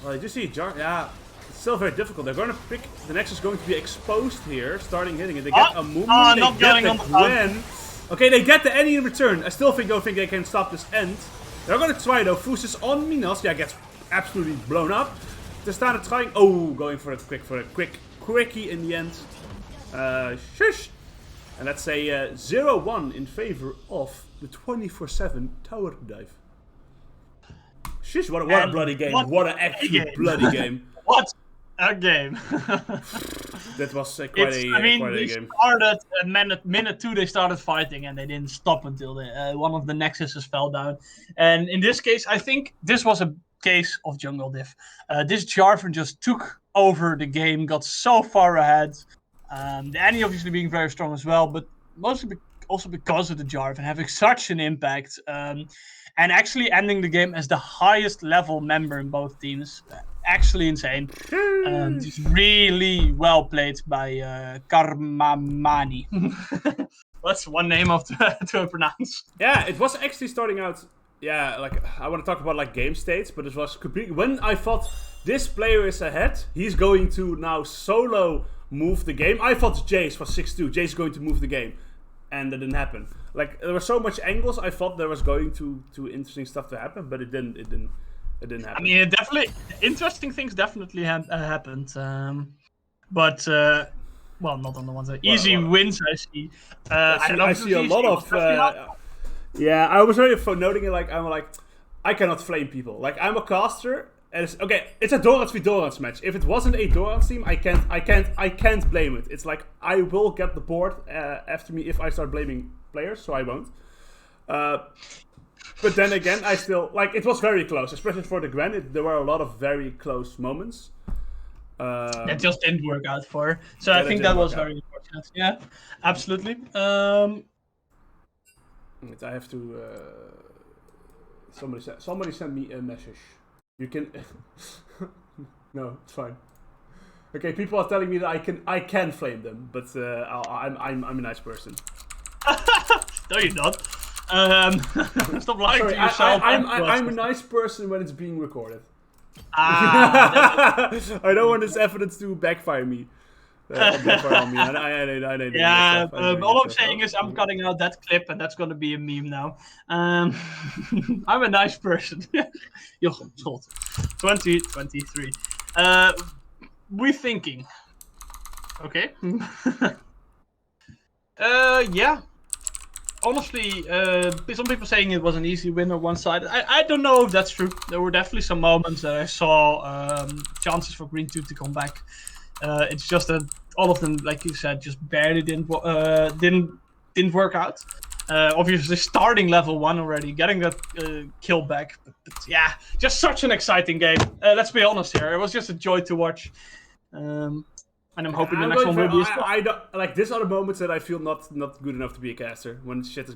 Well, you do see yeah, it's still very difficult. They're going to pick... The Nexus is going to be exposed here, starting hitting it. They get a Mumu, they get the Gwen. Okay, they get the Annie in return. I still don't think they can stop this end. They're going to try though. Fus is on Minas. Yeah, gets absolutely blown up. They started trying. Oh, going for a quick quickie in the end. Shush. And that's a 0-1 in favor of the 24/7 tower dive. Shush! What a bloody game! What an actually bloody game! What a game! That was quite a game. Started at minute 2. They started fighting and they didn't stop until one of the nexuses fell down. And in this case, I think this was a case of jungle diff. This Jarvan just took over the game, got so far ahead. The Annie obviously being very strong as well, but mostly also because of the Jarvan having such an impact. And actually ending the game as the highest level member in both teams. Actually insane. It's really well played by Karmamani. That's one name to pronounce. Yeah, it was actually starting out. Yeah, like I want to talk about like game states, but it was completely when I thought this player is ahead, he's going to now solo move the game. I thought Jace was 6-2. Jace is going to move the game, and that didn't happen. Like there were so much angles. I thought there was going to interesting stuff to happen, but it didn't happen. I mean, interesting things definitely happened. But well, not on the ones that easy wins. I see. I see a lot of. Yeah, I was really noting it. Like I'm like, I cannot flame people. Like I'm a caster, and it's a Dorans v Dorans match. If it wasn't a Dorans team, I can't blame it. It's like I will get the board after me if I start blaming players, so I won't. But then again, I still like it was very close, especially for the Gwen. There were a lot of very close moments. That just didn't work out for her. So I think that was very unfortunate. Yeah, absolutely. I have to. Somebody send me a message. You can. No, it's fine. Okay, people are telling me that I can flame them, but I'm a nice person. No, you're not. Stop lying to yourself. I'm a nice person when it's being recorded. I don't want this evidence to backfire me. Backfire on me. Yeah, all I'm saying is I'm cutting out that clip and that's going to be a meme now. I'm a nice person. Jochem, schot. 2023. We're thinking. Okay. Yeah. honestly, some people saying it was an easy win or one-sided. I don't know if that's true. There were definitely some moments that I saw chances for Green 2 to come back. It's just that all of them, like you said, just barely didn't work out. Obviously, starting level 1 already, getting that kill back. But yeah, just such an exciting game. Let's be honest here. It was just a joy to watch. And I'm hoping the next one will be. I don't like. These are the moments that I feel not good enough to be a caster. When shit's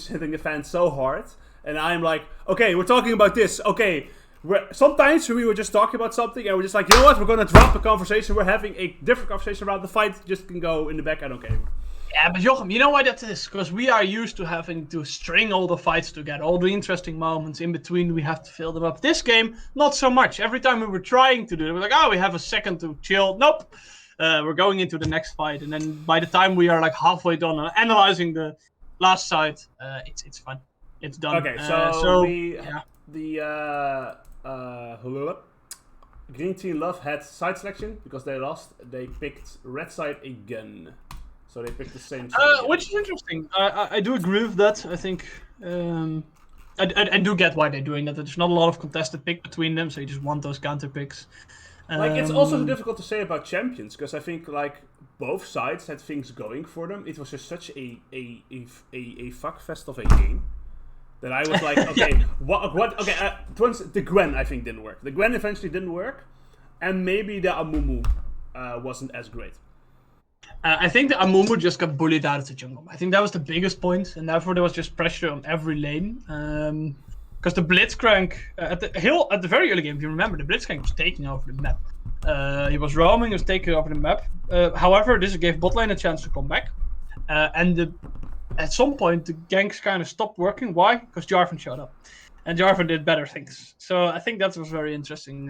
hitting the fan so hard, and I'm like, okay, we're talking about this. Okay, sometimes we were just talking about something, and we're just like, you know what? We're gonna drop the conversation. We're having a different conversation around the fight. Just can go in the back. I don't care. Yeah, but Jochem, you know why that is? Because we are used to having to string all the fights together, all the interesting moments in between. We have to fill them up. This game, not so much. Every time we were trying to do it, we're like, oh, we have a second to chill. Nope. We're going into the next fight, and then by the time we are like halfway done analyzing the last side, it's fun. It's done. Okay, Green Team Love had side selection because they lost. They picked red side again. So they picked the same side. Which is interesting. I do agree with that. I think I do get why they're doing that. There's not a lot of contested pick between them, so you just want those counter picks. Like, it's also difficult to say about champions, because I think, like, both sides had things going for them. It was just such a fuckfest of a game that I was like, okay, what? Okay, the Gwen, I think, didn't work. The Gwen eventually didn't work, and maybe the Amumu wasn't as great. I think the Amumu just got bullied out of the jungle. I think that was the biggest point, and therefore there was just pressure on every lane. Because the Blitzcrank, at the very early game, if you remember, the Blitzcrank was taking over the map. He was roaming, he was taking over the map. However, this gave botlane a chance to come back. And at some point, the ganks kind of stopped working. Why? Because Jarvan showed up. And Jarvan did better things. So I think that was very interesting.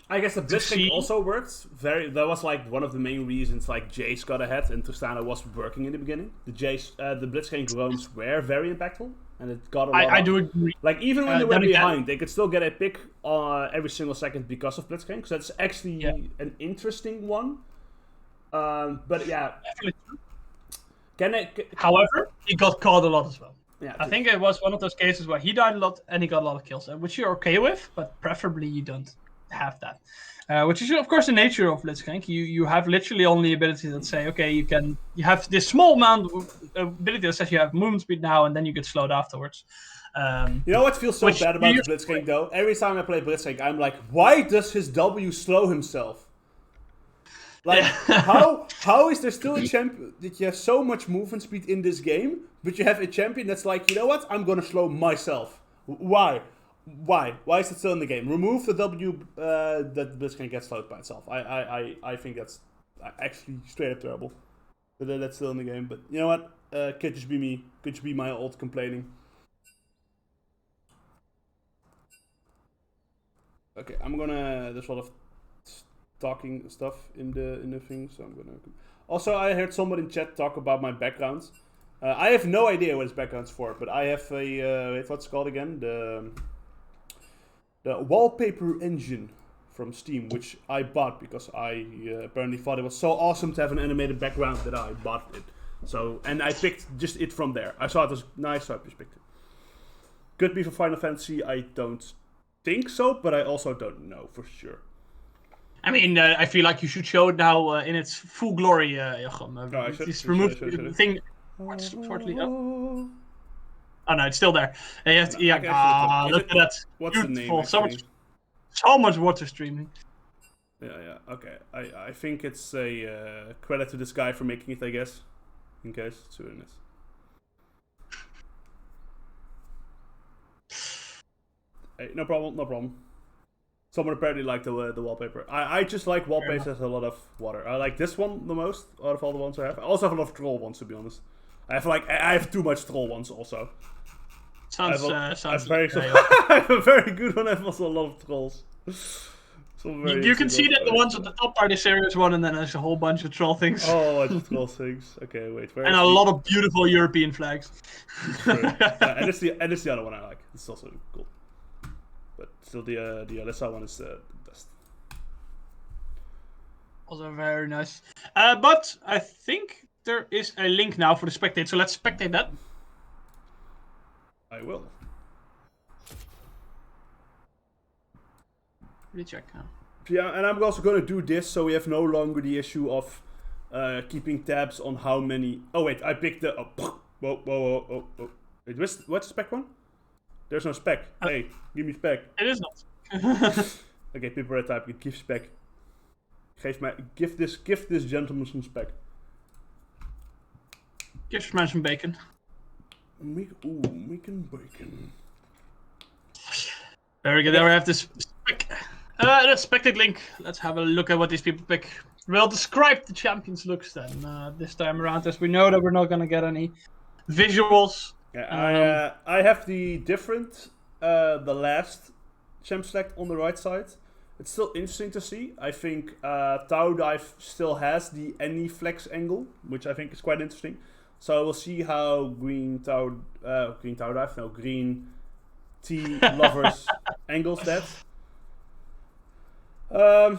I guess the Blitzcrank also worked. That was like one of the main reasons like Jace got ahead and Tristana was working in the beginning. The Blitzcrank roams were very impactful. And it got a lot. I do agree. Like, even when they were behind, they could still get a pick every single second because of Blitzcrank. So that's actually an interesting one. But yeah. However, he got caught a lot as well. Yeah, I think it was one of those cases where he died a lot and he got a lot of kills, which you're okay with, but preferably you don't have that. Which is, of course, the nature of Blitzcrank. You have literally only abilities that say, okay, you have this small amount of ability that says you have movement speed now, and then you get slowed afterwards. You know what feels so bad about Blitzcrank, though? Every time I play Blitzcrank, I'm like, why does his W slow himself? Like, how is there still a champion that you have so much movement speed in this game, but you have a champion that's like, you know what, I'm gonna slow myself. Why? Why is it still in the game? Remove the W that Blitzcrank gets slowed by itself. I think that's actually straight up terrible. But that's still in the game. But you know what? Could just be me. Could just be my old complaining. Okay, I'm gonna. There's a lot of talking stuff in the thing, so I'm gonna. Also, I heard someone in chat talk about my background. I have no idea what his background's for, but I have a what's it called again? The wallpaper engine from Steam, which I bought because I apparently thought it was so awesome to have an animated background that I bought it. So, and I picked just it from there. I saw it was nice, so I just picked it. Could be for Final Fantasy, I don't think so, but I also don't know for sure. I mean, I feel like you should show it now in its full glory, Jochem. Just remove the thing shortly. Oh no, it's still there. Look at that. What's beautiful. The name? So much water streaming. Yeah. Okay. I think it's a credit to this guy for making it, I guess. In case it's really nice. Hey, no problem. Someone apparently liked the wallpaper. I just like wallpapers that has a lot of water. I like this one the most out of all the ones I have. I also have a lot of troll ones, to be honest. I have too much troll ones also. Sounds very I have a very good one. I have also a lot of trolls. You can see that the ones at the top are the serious one, and then there's a whole bunch of troll things. Oh, a bunch of troll things. Okay, wait. And a lot of beautiful European flags. And it's the other one I like. It's also cool. But still, the Alyssa one is the best. Also very nice. But I think there is a link now for the spectate, so let's spectate that. I will. Recheck. Yeah, and I'm also going to do this so we have no longer the issue of keeping tabs on how many... Oh, wait, I picked the... Oh, whoa. Wait, what's the spec one? There's no spec. Hey, give me spec. It is not. Okay, people are typing, give spec. Give this gentleman some spec. Give this man some bacon. Making bacon. Very good, there we have this spec. The spectate link. Let's have a look at what these people pick. We'll describe the champions' looks then this time around, as we know that we're not going to get any visuals. Yeah, I have the last champ select on the right side. It's still interesting to see. I think Tau Dive still has the any flex angle, which I think is quite interesting. So we'll see how Green Tea Lovers angles that. I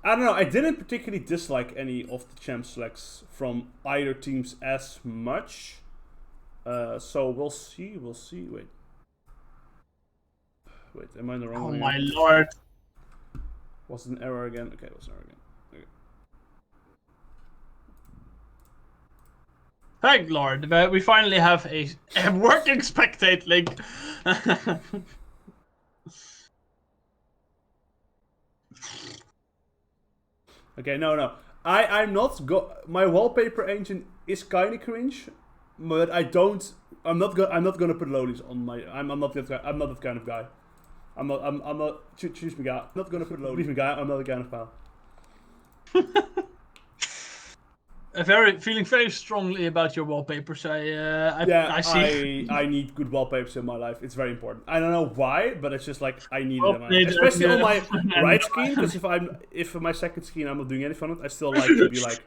don't know. I didn't particularly dislike any of the champ selects from either teams as much. So we'll see. Wait, am I in the wrong way? Oh my lord. Was it an error again? Okay, it was an error again. Okay. Thank Lord, we finally have a working spectate link. Okay, no. I'm not my wallpaper engine is kind of cringe, but I'm not gonna put lolies on my. I'm not that kind of guy. I'm not. Choose me, guy. I'm not gonna put lolies. Me, guy. I'm not the kind of pal. Feeling very strongly about your wallpapers. I see. I need good wallpapers in my life. It's very important. I don't know why, but it's just like I need them, especially on my right screen. Because if my second screen I'm not doing anything on it, I still like to be like.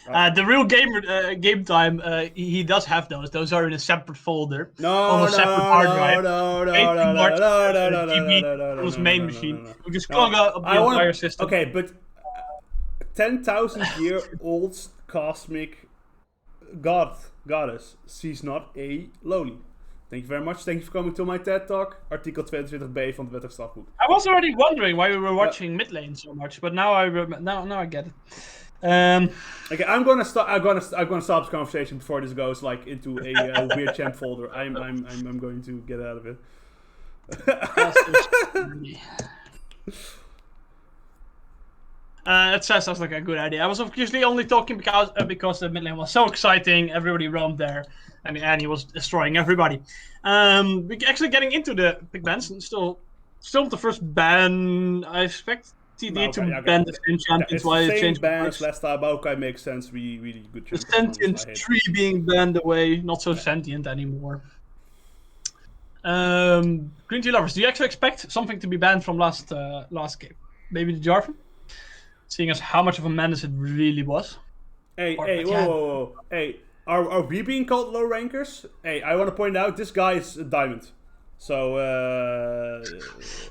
The real game time. He does have those. Those are in a separate folder. On a separate hard drive. No. His main machine. You just clog up the entire system. Okay, but 10,000-year-old cosmic goddess. She's not a loli. Thank you very much. Thank you for coming to my TED Talk. Artikel 22b van het Wettig Strafboek. I was already wondering why we were watching mid lane so much, but now I get it. Okay, I'm gonna stop this conversation before this goes like into a weird champ folder. I'm going to get out of it. That sounds like a good idea. I was obviously only talking because the mid lane was so exciting. Everybody roamed there, and he was destroying everybody. We're actually getting into the big bans. Still the first ban. I expect TD to ban the same champions while they change ban as last time. Okay, makes sense. Really good. The sentient tree being banned away, not so sentient anymore. Green Tea Lovers, do you actually expect something to be banned from last game? Maybe the Jarvan? Seeing as how much of a menace it really was. Hey, whoa. Hey, are we being called low rankers? Hey, I want to point out this guy is a diamond. So,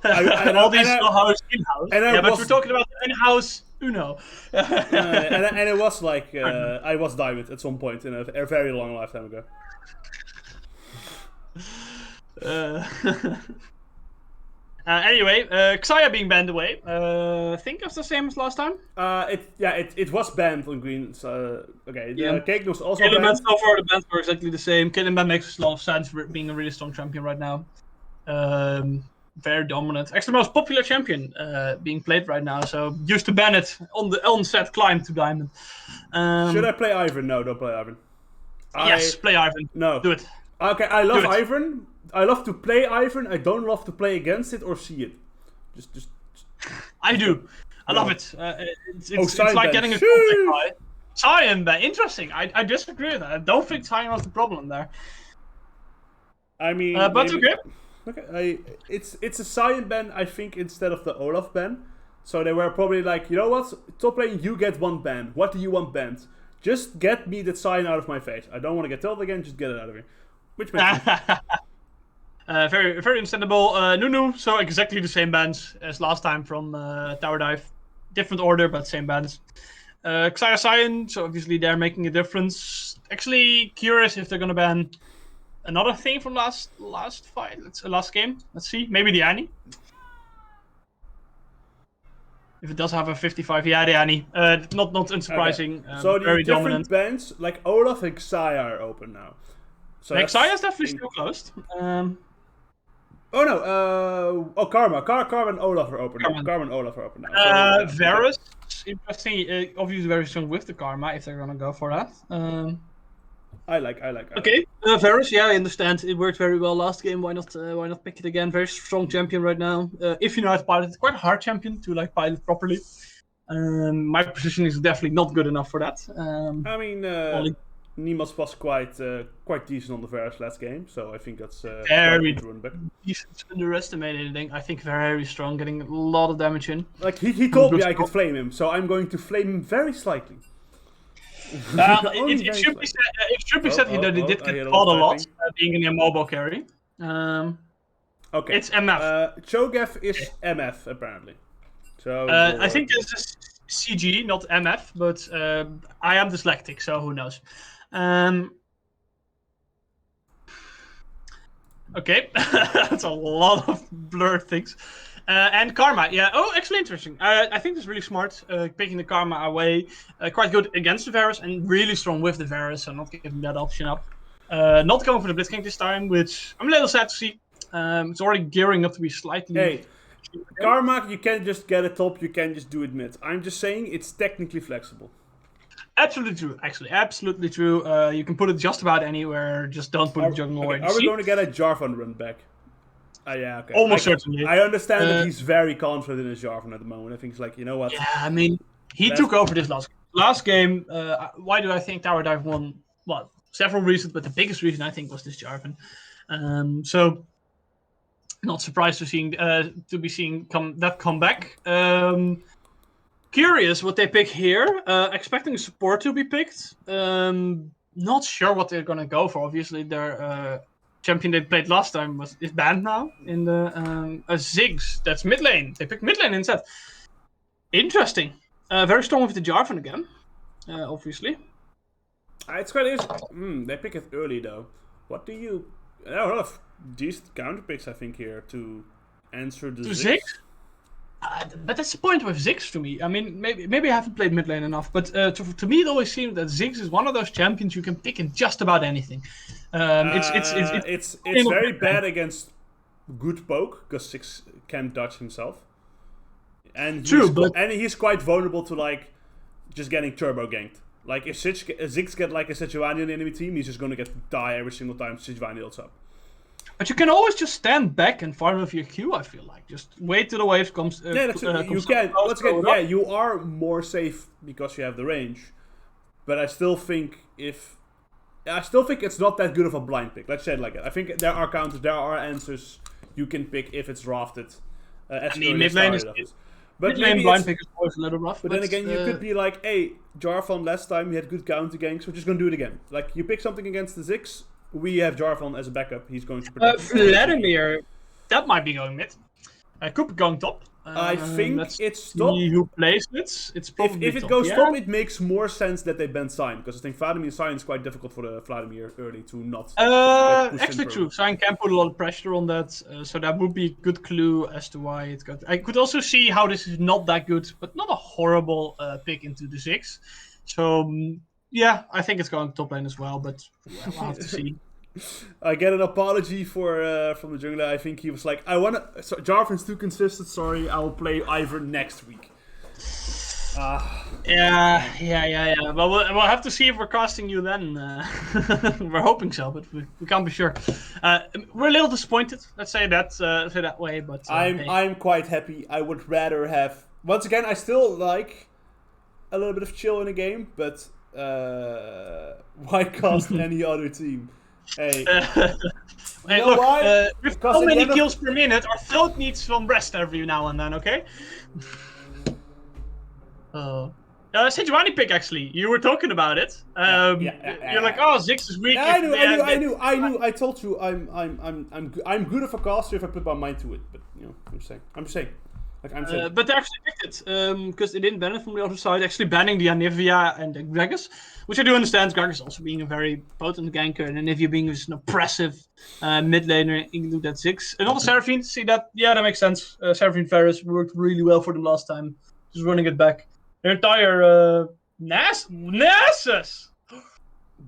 all these in-house. But we're talking about in-house Uno. and it was like, I was diamond at some point in a very long lifetime ago. Anyway, Xayah being banned away. Think it's the same as last time. It was banned on green. So okay, Cake was also Killing banned. So far the bans were exactly the same. Killing ban makes a lot of sense for being a really strong champion right now. Very dominant. Actually, the most popular champion being played right now. So used to ban it on the onset climb to diamond. Should I play Ivern? No, don't play Ivern. Yes, play Ivern. No, do it. Okay, I love Ivern. I love to play Ivern. I don't love to play against it or see it. Just. I do. I love it. It's like getting a conflict. Cyan ban. Interesting. I disagree with that. I don't think Cyan was the problem there. I mean, but okay. Okay, it's a Cyan ban, I think, instead of the Olaf ban. So they were probably like, you know what? Top lane, you get one ban. What do you want banned? Just get me that Cyan out of my face. I don't want to get tilted again. Just get it out of here. Which makes sense. Very, very understandable. Nunu, so exactly the same bans as last time from Tower Dive. Different order, but same bans. Xayah Cyan, so obviously they're making a difference. Actually, curious if they're going to ban another thing from last fight. Last game. Let's see. Maybe the Annie. If it does have a 55, yeah, the Annie. Not unsurprising. Okay. So the very different dominant. bands, like Olaf and Xayah are open now. So Xayah is definitely still closed. Oh no! Karma and Olaf are open now. Karma and Olaf are open now. Varus, interesting. Obviously very strong with the Karma if they're gonna go for that. I like. Okay, Varus. Yeah, I understand. It worked very well last game. Why not pick it again? Very strong champion right now. If you know how to pilot, it's quite a hard champion to like pilot properly. My position is definitely not good enough for that. I mean, Neemos was quite decent on the Varus last game, so I think that's very decent. Underestimated. I think very strong, getting a lot of damage in. Like he told me I could flame him, so I'm going to flame him very slightly. It should be said that he did get caught a lot, being in a mobile carry. Okay. It's MF. Cho'Gath is MF apparently. So I think it's CG, not MF, but I am dyslexic, so who knows. Okay, that's a lot of blurred things. And Karma, yeah. Oh, actually interesting. I think it's really smart, picking the Karma away. Quite good against the Varus and really strong with the Varus, so not giving that option up. Not going for the Blitzcrank this time, which I'm a little sad to see. It's already gearing up to be slightly... Hey, Karma, you can't just get a top, you can't just do it mid. I'm just saying it's technically flexible. Absolutely true, actually. Absolutely true. You can put it just about anywhere, just don't put it jungle away. Are we going to get a Jarvan run back? Yeah, okay. Almost certainly. I understand that he's very confident in his Jarvan at the moment. I think he's like, you know what? Yeah, I mean, he took over this last game. Why do I think Tower Dive won? Well, several reasons, but the biggest reason I think was this Jarvan. So, not surprised to be seeing that comeback. Curious what they pick here. Expecting support to be picked. Not sure what they're gonna go for. Obviously, their champion they played last time is banned now in the Ziggs. That's mid lane. They picked mid lane instead. Interesting. Very strong with the Jarvan again. Obviously. It's quite interesting. They pick it early though. What do you? There are a lot of decent counter picks I think here to answer the Ziggs. But that's the point with Ziggs to me. I mean, maybe I haven't played mid lane enough, but to me it always seemed that Ziggs is one of those champions you can pick in just about anything. It's very bad against good poke because Ziggs can dodge himself, and he's quite vulnerable to like just getting turbo ganked. Like if Ziggs get like a Sejuani on the enemy team, he's just gonna die every single time Sejuani ults up. But you can always just stand back and farm with your Q, I feel like. Just wait till the waves comes. Yeah, you can. Once again, yeah, you are more safe because you have the range. But I still think it's not that good of a blind pick. Let's say it like that. I think there are counters, there are answers you can pick if it's rafted. Mid lane is... But mid lane blind pick is always a little rough. But then again, you could be like, hey, Jarvan last time we had good counter ganks, we're just going to do it again. Like, you pick something against the Ziggs, we have Jarvan as a backup. He's going to protect. Vladimir, that might be going mid. Cooper going top. I think it's top. Who plays it? It's probably if it top. goes top, it makes more sense that they ban Sign, because I think Vladimir Sign is quite difficult for the Vladimir early to not. Actually, true. Sign can put a lot of pressure on that, so that would be a good clue as to why it's got. I could also see how this is not that good, but not a horrible pick into the Ziggs. So. Yeah, I think it's going top lane as well, but we'll have to see. I get an apology from the jungler. I think he was like, Jarvan's too consistent, sorry, I will play Ivern next week. Yeah. Well, we'll have to see if we're casting you then. We're hoping so, but we can't be sure. We're a little disappointed, let's say that way, but... I'm quite happy. I would rather have... Once again, I still like a little bit of chill in a game, but... why cast any other team? Hey, hey look, with so many kills per minute, our throat needs some rest every now and then, okay? Sejuani pick, actually. You were talking about it. You're like, oh, Ziggs is weak. Yeah, I knew. I told you I'm good of a caster if I put my mind to it. But you know, I'm just saying. Like I'm saying. But they actually picked it because they didn't ban it from the other side. Actually banning the Anivia and the Gragas, which I do understand. Gragas also being a very potent ganker, and Anivia being just an oppressive mid laner into that Ziggs. And all the Seraphine, see that? Yeah, that makes sense. Seraphine Varus worked really well for them last time. Just running it back. Their entire Nasus.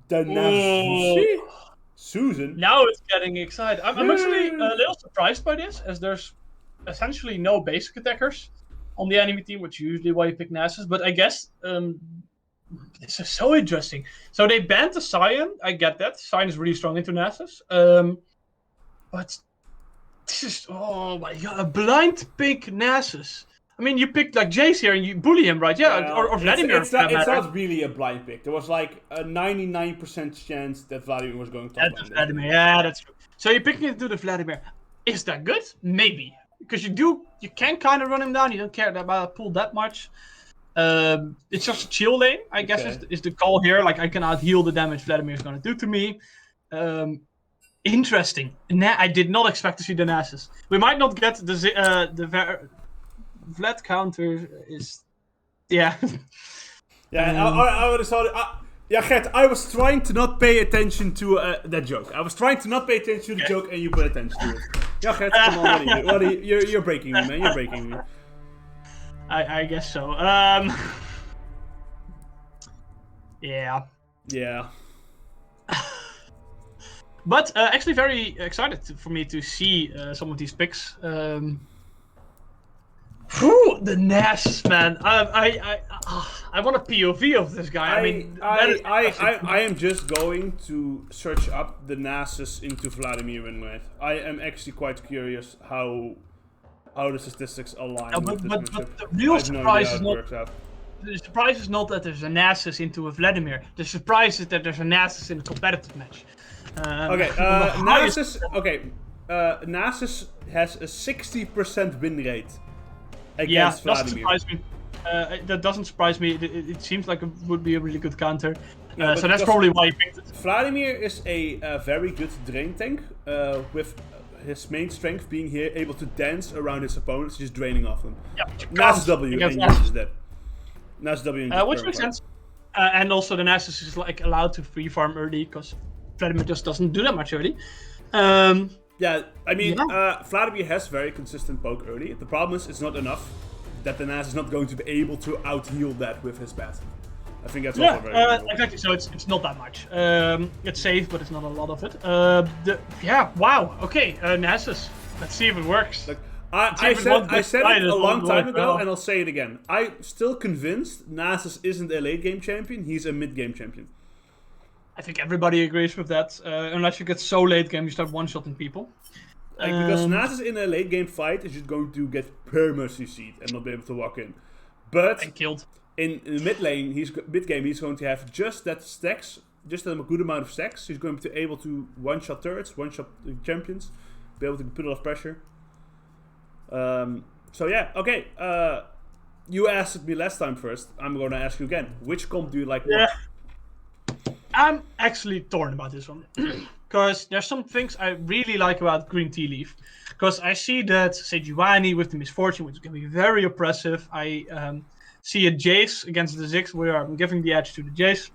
The Nasus. Susan. Now it's getting excited. I'm actually a little surprised by this, as there's essentially no basic attackers on the enemy team, which is usually why you pick Nasus. But I guess this is so interesting. So they banned the Sion. I get that. Sion is really strong into Nasus. But this is, oh my god, a blind pick Nasus. I mean, you picked like Jace here and you bully him, right? Yeah, or Vladimir. It's not really a blind pick. There was like a 99% chance that Vladimir was going to top lane. Vladimir, yeah, that's true. So you're picking it to the Vladimir. Is that good? Maybe. Because you can kind of run him down. You don't care about pool that much. It's just a chill lane, I guess, is the call here. Like, I can out-heal the damage Vladimir is going to do to me. Interesting. I did not expect to see the Nasus. We might not get the Vlad counter is... Yeah. Yeah, I would have thought... Yeah, Gert, I was trying to not pay attention to that joke. I was trying to not pay attention to the joke, and you put attention to it. Yeah, Gert, come on, what are you? You're breaking me, man. You're breaking me. I guess so. Yeah. Yeah. But actually very excited for me to see some of these picks. The Nasus, man. I want a POV of this guy. I am just going to search up the Nasus into Vladimir Winwright. I am actually quite curious how the statistics align with this matchup. But the real surprise is not... The surprise is not that there's a Nasus into a Vladimir. The surprise is that there's a Nasus in a competitive match. Nasus... Okay, Nasus has a 60% win rate against Vladimir. That doesn't surprise me. It seems like it would be a really good counter. So that's probably why you picked it. Vladimir is a very good drain tank, with his main strength being here able to dance around his opponents, just draining off them. Yeah, Nasus W and uses that. Nasus W which makes sense. And also the Nasus is like allowed to free farm early because Vladimir just doesn't do that much early. Yeah, I mean, Vladimir has very consistent poke early. The problem is it's not enough that the Nasus is not going to be able to out-heal that with his passive. I think that's also very important. Exactly, so it's not that much. It's safe, but it's not a lot of it. Wow, okay, Nasus. Let's see if it works. Like, I said it a long time ago, and I'll say it again. I'm still convinced Nasus isn't a late-game champion, he's a mid-game champion. I think everybody agrees with that, unless you get so late game you start one-shotting people. Because Nasus in a late game fight is just going to get perma-CC'd and not be able to walk in. But and killed. In the mid lane, mid game, he's going to have just that stacks, just a good amount of stacks. He's going to be able to one-shot turrets, one-shot champions, be able to put a lot of pressure. So yeah, okay. You asked me last time first. I'm going to ask you again. Which comp do you like more? I'm actually torn about this one. Because there's some things I really like about Green Tea Leaf. Because I see that Sejuani with the Misfortune, which is going to be very oppressive. I see a Jace against the Ziggs where I'm giving the edge to the Jace.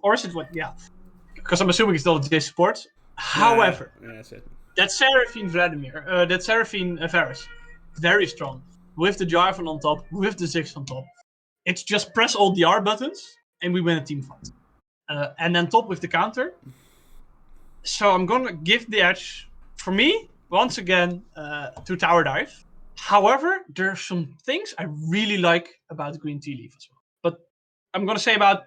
Or is it what? Yeah. Because I'm assuming it's still a Jace support. However, that Seraphine Vladimir, that Seraphine Varus, very strong. With the Jarvan on top, with the Ziggs on top. It's just press all the R buttons and we win a team fight. And then top with the counter. So I'm going to give the edge, for me, once again, to Tower Dive. However, there are some things I really like about Green Tea Leaf as well. But I'm going to say about,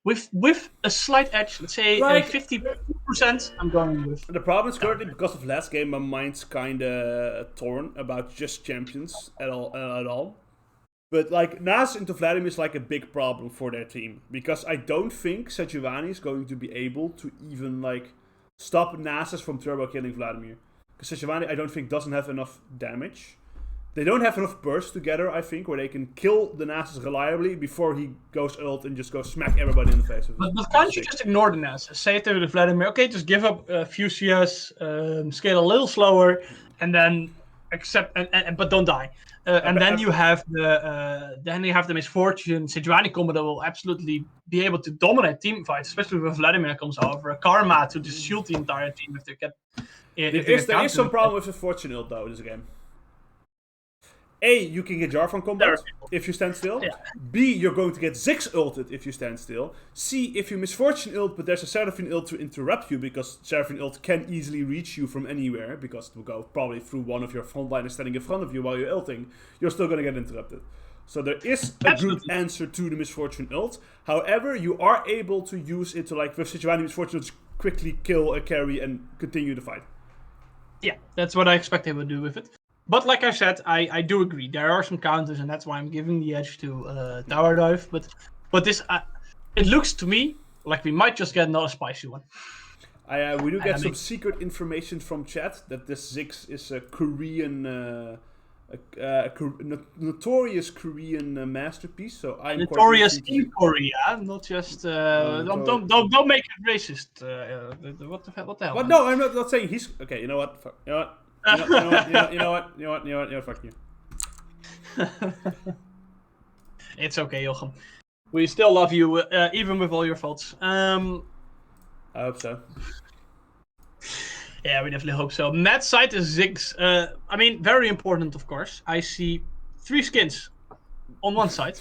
with a slight edge, let's say like 50%, I'm going with. The problem is currently, because of last game, my mind's kind of torn about just champions at all. But like Nasus into Vladimir is like a big problem for their team. Because I don't think Sejuani is going to be able to even like stop Nasus from turbo killing Vladimir. Because Sejuani I don't think doesn't have enough damage. They don't have enough bursts together, I think, where they can kill the Nasus reliably before he goes ult and just goes smack everybody in the face. But can't you just ignore the Nasus? Say to the Vladimir, okay, just give up a few CS, scale a little slower, and then accept but don't die. And then you have the Misfortune Sejuani combo that will absolutely be able to dominate team fights, especially when Vladimir comes over. Karma to just shield the entire team if they get. There is some problem with Misfortune ult though in this game. A, you can get Jarvan combat if you stand still. Yeah. B, you're going to get Ziggs ulted if you stand still. C, if you Misfortune ult, but there's a Seraphine ult to interrupt you, because Seraphine ult can easily reach you from anywhere, because it will go probably through one of your frontliners standing in front of you while you're ulting, you're still going to get interrupted. So there is a good answer to the Misfortune ult. However, you are able to use it to, like, with Sejuani Misfortune, to quickly kill a carry and continue the fight. Yeah, that's what I expect they would do with it. But like I said, I do agree. There are some counters, and that's why I'm giving the edge to Tower Dive. But this, it looks to me like we might just get another spicy one. We do get some secret information from chat that this Ziggs is a Korean, notorious Korean masterpiece. So I'm notorious in Korea, not just. Don't make it racist. What the hell? What? No, I'm not saying he's. Okay, you know what? You know what? You know what? Fuck you. It's okay, Jochem. We still love you, even with all your faults. I hope so. Yeah, we definitely hope so. Mad side is Ziggs. I mean, very important, of course. I see 3 skins on one side.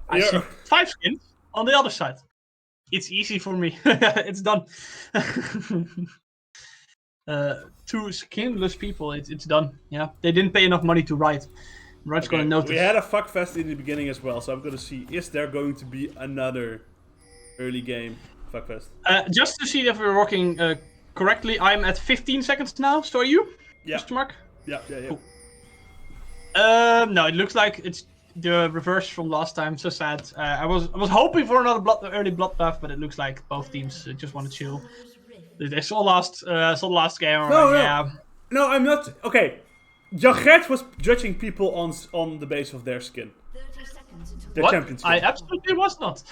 I see 5 skins on the other side. It's easy for me. It's done. 2 skinless people, it's done. Yeah, they didn't pay enough money to write. Right's gonna notice. We had a fuckfest in the beginning as well, so I'm gonna see, is there going to be another early game fuckfest? Just to see if we're working correctly, I'm at 15 seconds now. So are you? Yeah. Mr. Mark? Yeah. Cool. No, it looks like it's the reverse from last time. So sad. I was hoping for another early bloodbath, but it looks like both teams just want to chill. They saw the last game. No, I'm not. Okay, Jagret was judging people on the base of their skin. Their champion skin. I absolutely was not.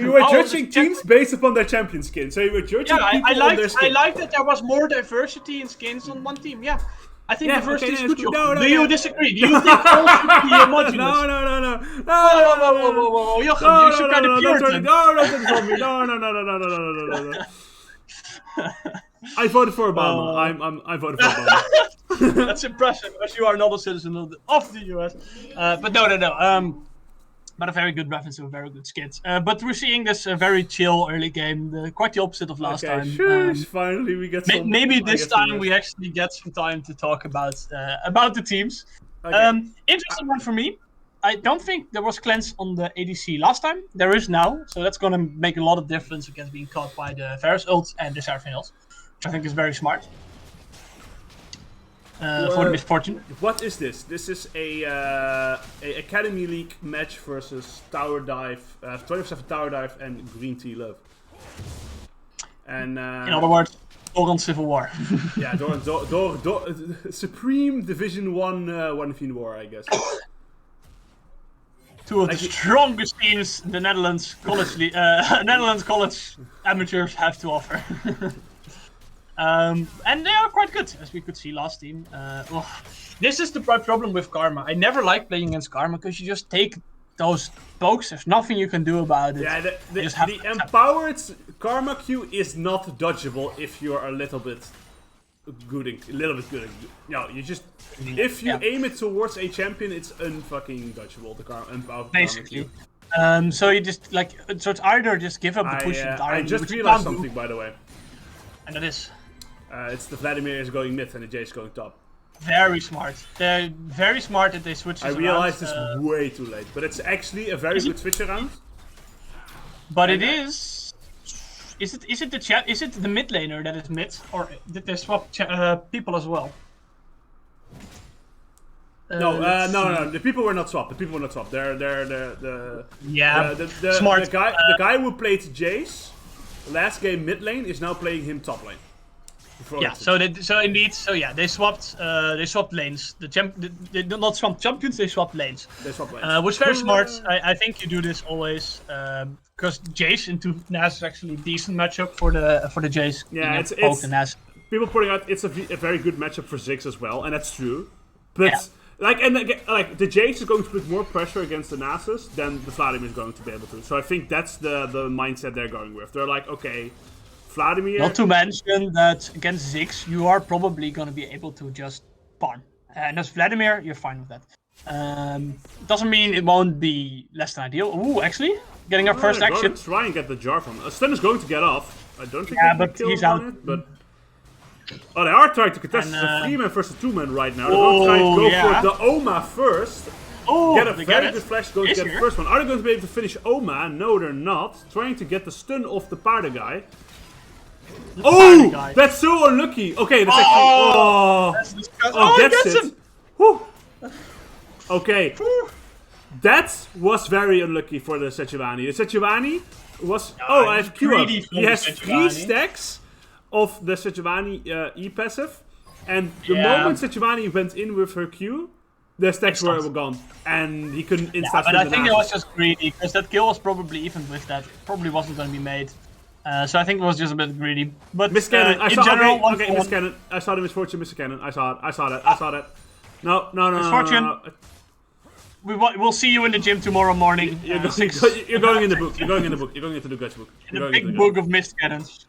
You were judging teams based upon their champion skin. So you were judging people on their skin. I liked that there was more diversity in skins on one team. Yeah. I think diversity is good. Do you disagree? Do you think all should be homogeneous? No. Whoa, Jochem, you should kind of Puritan. No. I voted for Obama. I voted for Obama. That's impressive, as you are not a citizen of the US. But no. But a very good reference to a very good skit. But we're seeing this very chill early game, quite the opposite of last time. Finally we get some. Maybe this time we actually get some time to talk about the teams. Okay. Interesting one for me. I don't think there was cleanse on the ADC last time. There is now, so that's going to make a lot of difference against being caught by the Varus ult and the Seraphine ult, which I think is very smart. For the Misfortune. What is this? This is a Academy League match versus Tower Dive, 24/7 Tower Dive and Green Tea Love. And in other words, Doran Civil War. Yeah, Doran Supreme Division 1 1v War, I guess. 2 of the strongest teams the Netherlands college amateurs have to offer. And they are quite good, as we could see last team. This is the problem with Karma. I never like playing against Karma because you just take those pokes. There's nothing you can do about it. Yeah, the empowered Karma Q is not dodgeable if you're a little bit good. No, you just if you aim it towards a champion, it's unfucking dodgeable. The empowered basically. So you just so it's either just give up the push entirely. I just realized something, by the way. And that is. It's the Vladimir is going mid and the Jay is going top. Very smart. They're very smart that they switch this around. I realized this way too late, but it's actually a very good switch around. But it is. Is it the chat? Is it the mid laner that is mid, or did they swap people as well? No. The people were not swapped. They're smart. The guy who played Jace last game mid lane is now playing him top lane. They swapped lanes. They did not swap champions, they swapped lanes. Which is very smart. I think you do this always because Jace into Nash is actually a decent matchup for the Jace. Yeah, it's people pointing out it's a very good matchup for Ziggs as well, and that's true. But like the Jace is going to put more pressure against the Nasus than the Vladimir is going to be able to. So I think that's the mindset they're going with. They're like, okay, Vladimir. Not to mention that against Ziggs, you are probably going to be able to just farm. And as Vladimir, you're fine with that. Doesn't mean it won't be less than ideal. Ooh, actually, getting our first action. Try and get the jar from. Stun is going to get off. I don't think but he's out. It, but they are trying to contest. It's a 3-man versus 2-man right now. They're going to try to go for the Oma first. Oh, get a very good flash, going to get the first one. Are they going to be able to finish Oma? No, they're not. Trying to get the stun off the Parda guy. That's so unlucky. Okay, that's actually. That's it. Whew. Okay. That was very unlucky for the Sejuani. The Sejuani was... I have Q up. He has 3 stacks of the Sejuani E passive. And the moment Sejuani went in with her Q, the stacks were gone. And he couldn't insta-stun but I think it was just greedy, because that kill was probably even with that. It probably wasn't going to be made. So I think it was just a bit greedy. But Miss Cannon, Miss Cannon. I saw the misfortune, Mr. Cannon. I saw that. No. Misfortune. We'll see you in the gym tomorrow morning. You're going in the book. You're going into the Guts book. In the big book of missed cannons.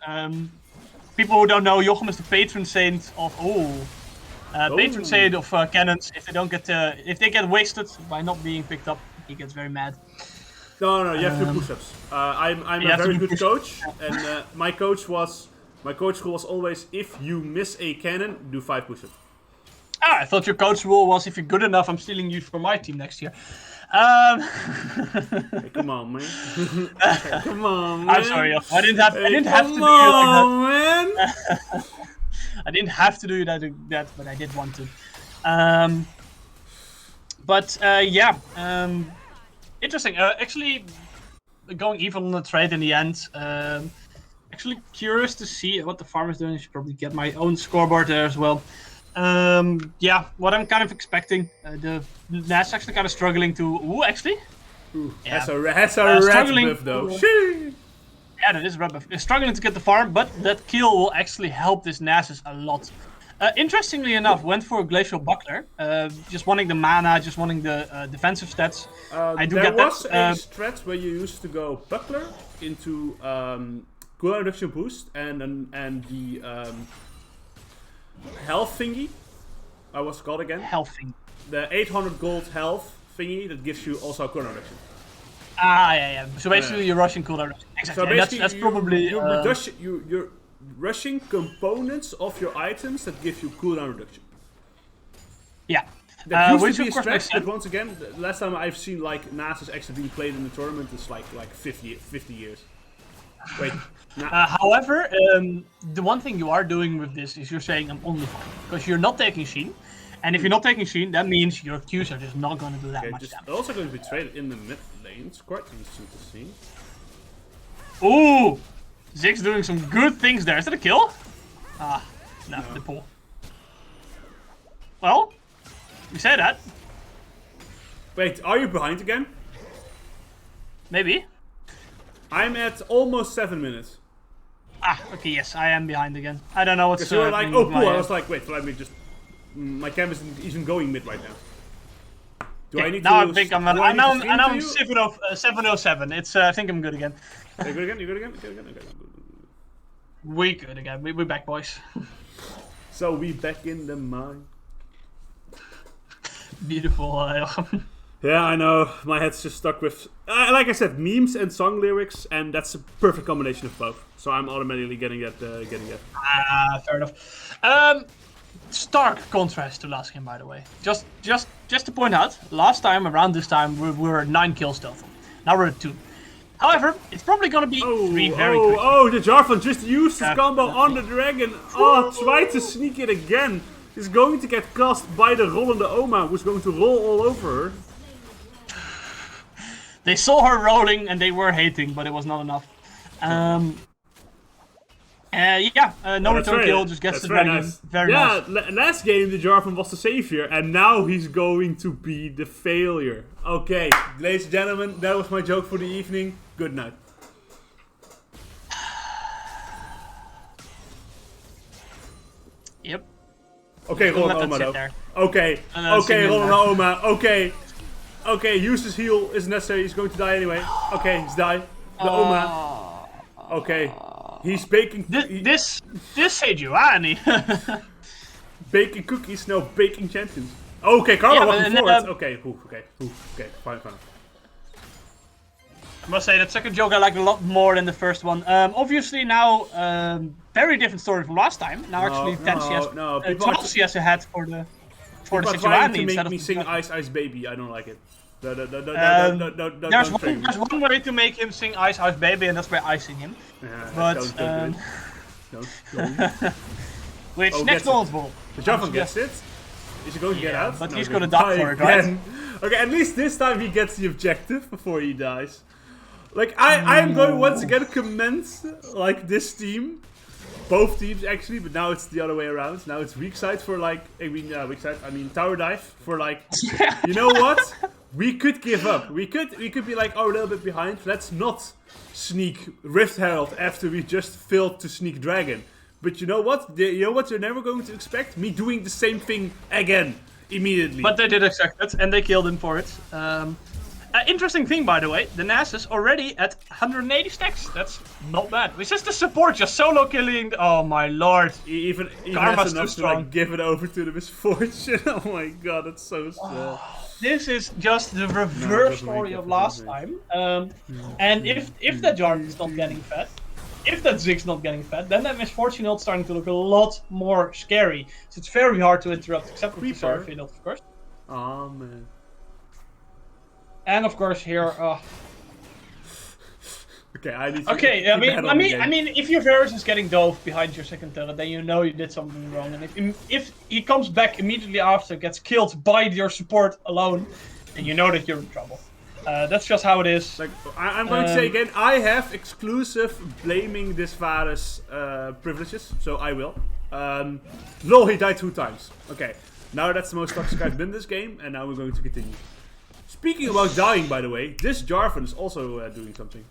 People who don't know, Jochem is the patron saint of patron saint of cannons. If they get wasted by not being picked up, he gets very mad. No, you have to do push-ups. I'm a very good coach, and my coach rule was always: if you miss a cannon, do 5 push-ups. I thought your coach rule was: if you're good enough, I'm stealing you for my team next year. Hey, come on, man. Come on, man. I'm sorry, I didn't have to do it like that. I didn't have to do that, but I did want to. Interesting. Actually, going even on the trade in the end. Actually, curious to see what the farm is doing. I should probably get my own scoreboard there as well. What I'm kind of expecting. The Nas actually kind of struggling to. That's a red buff though. Yeah, that is a red buff. It's struggling to get the farm, but that kill will actually help this Nasus a lot. Interestingly enough, went for a Glacial Buckler, just wanting the mana, just wanting the defensive stats. I do get that. There was a strat where you used to go Buckler into cooldown reduction boost and the health thingy. What's it called again? Health thingy. The 800 gold health thingy that gives you also cooldown reduction. Yeah. So basically, you're rushing cooldown reduction. Exactly. So that's probably you're rushing components of your items that give you cooldown reduction. Yeah. That used to be a stretch, but once again, the last time I've seen like Nasus actually being played in the tournament is like 50 years. Wait. However, the one thing you are doing with this is you're saying I'm only fine. Because you're not taking Sheen. And if you're not taking Sheen, that means your Qs are just not going to do that much damage. They're also going to be traded in the mid lane. It's quite interesting to see. Ooh! Ziggs doing some good things there. Is that a kill? No, the pull. Well, you say that. Wait, are you behind again? Maybe. I'm at almost 7 minutes. Okay, yes, I am behind again. I don't know what's you were like, oh cool, I was like, wait, let me just... my canvas isn't even going mid right now. Do I need now to... I think I'm 707. It's, I think I'm good again. Are you good again? You good again? Okay. We good again. We're back, boys. So we back in the mine. Beautiful. Yeah, I know. My head's just stuck with, like I said, memes and song lyrics, and that's a perfect combination of both. So I'm automatically getting that. Fair enough. Stark contrast to last game, by the way. Just to point out, last time around this time we were at 9 kills stealth. Now we're at 2. However, it's probably gonna be 3 very quick. The Jarvan just used his combo on the dragon. Tried to sneak it again. He's going to get cast by the rollende Oma, who's going to roll all over her. They saw her rolling and they were hating, but it was not enough. No return kill, just gets the dragon. Nice. Very nice. Last game the Jarvan was the savior, and now he's going to be the failure. Okay, ladies and gentlemen, that was my joke for the evening. Good night. Yep. Okay, Roland Oma though. Okay, okay, Roland Oma. Okay, use his heal isn't necessary. He's going to die anyway. Okay, he's died. The Oma. Okay, he's baking. This Sejuani. Baking cookies, no baking champions. Okay, Karma walking forward. Okay, okay, fine. I must say that second joke I liked a lot more than the first one. Obviously now, very different story from last time. Now actually Chelsea has a hat for the Sejuani trying to make me sing Ice Ice Baby. I don't like it. There's one way to make him sing Ice Ice Baby, and that's by icing him. But don't. Which next ball? The Jarvan gets it. Is he going to get out? But he's going to die for it, right? Okay, at least this time he gets the objective before he dies. Like, I am going once again to commend, like, this team. Both teams, actually, but now it's the other way around. Now it's weak side for, like, I mean, tower dive for, like, you know what? We could give up. We could be like, oh, a little bit behind. Let's not sneak Rift Herald after we just failed to sneak Dragon. But you know what? You know what you're never going to expect? Me doing the same thing again, immediately. But they did expect it, and they killed him for it. Interesting thing, by the way, the Nasus already at 180 stacks. That's not bad. It's just the support just solo killing. Oh my lord! Even Karma's too strong. To like, give it over to the Misfortune. Oh my god, that's so sad. This is just the reverse story of last time. And if that Jarvan is not getting fed, if that Ziggs not getting fed, then that Misfortune ult starting to look a lot more scary. So it's very hard to interrupt, except with the Seraphine ult, of course. Oh man. And of course here. Okay, I need to. Okay, I mean, if your Varus is getting dove behind your second turret, then you know you did something wrong. And if he comes back immediately after, gets killed by your support alone, then you know that you're in trouble. That's just how it is. Like, I'm going to say again, I have exclusive blaming this Varus privileges, so I will. Lol, he died 2 times. Okay, now that's the most toxic I've been this game, and now we're going to continue. Speaking about dying, by the way, this Jarvan is also doing something.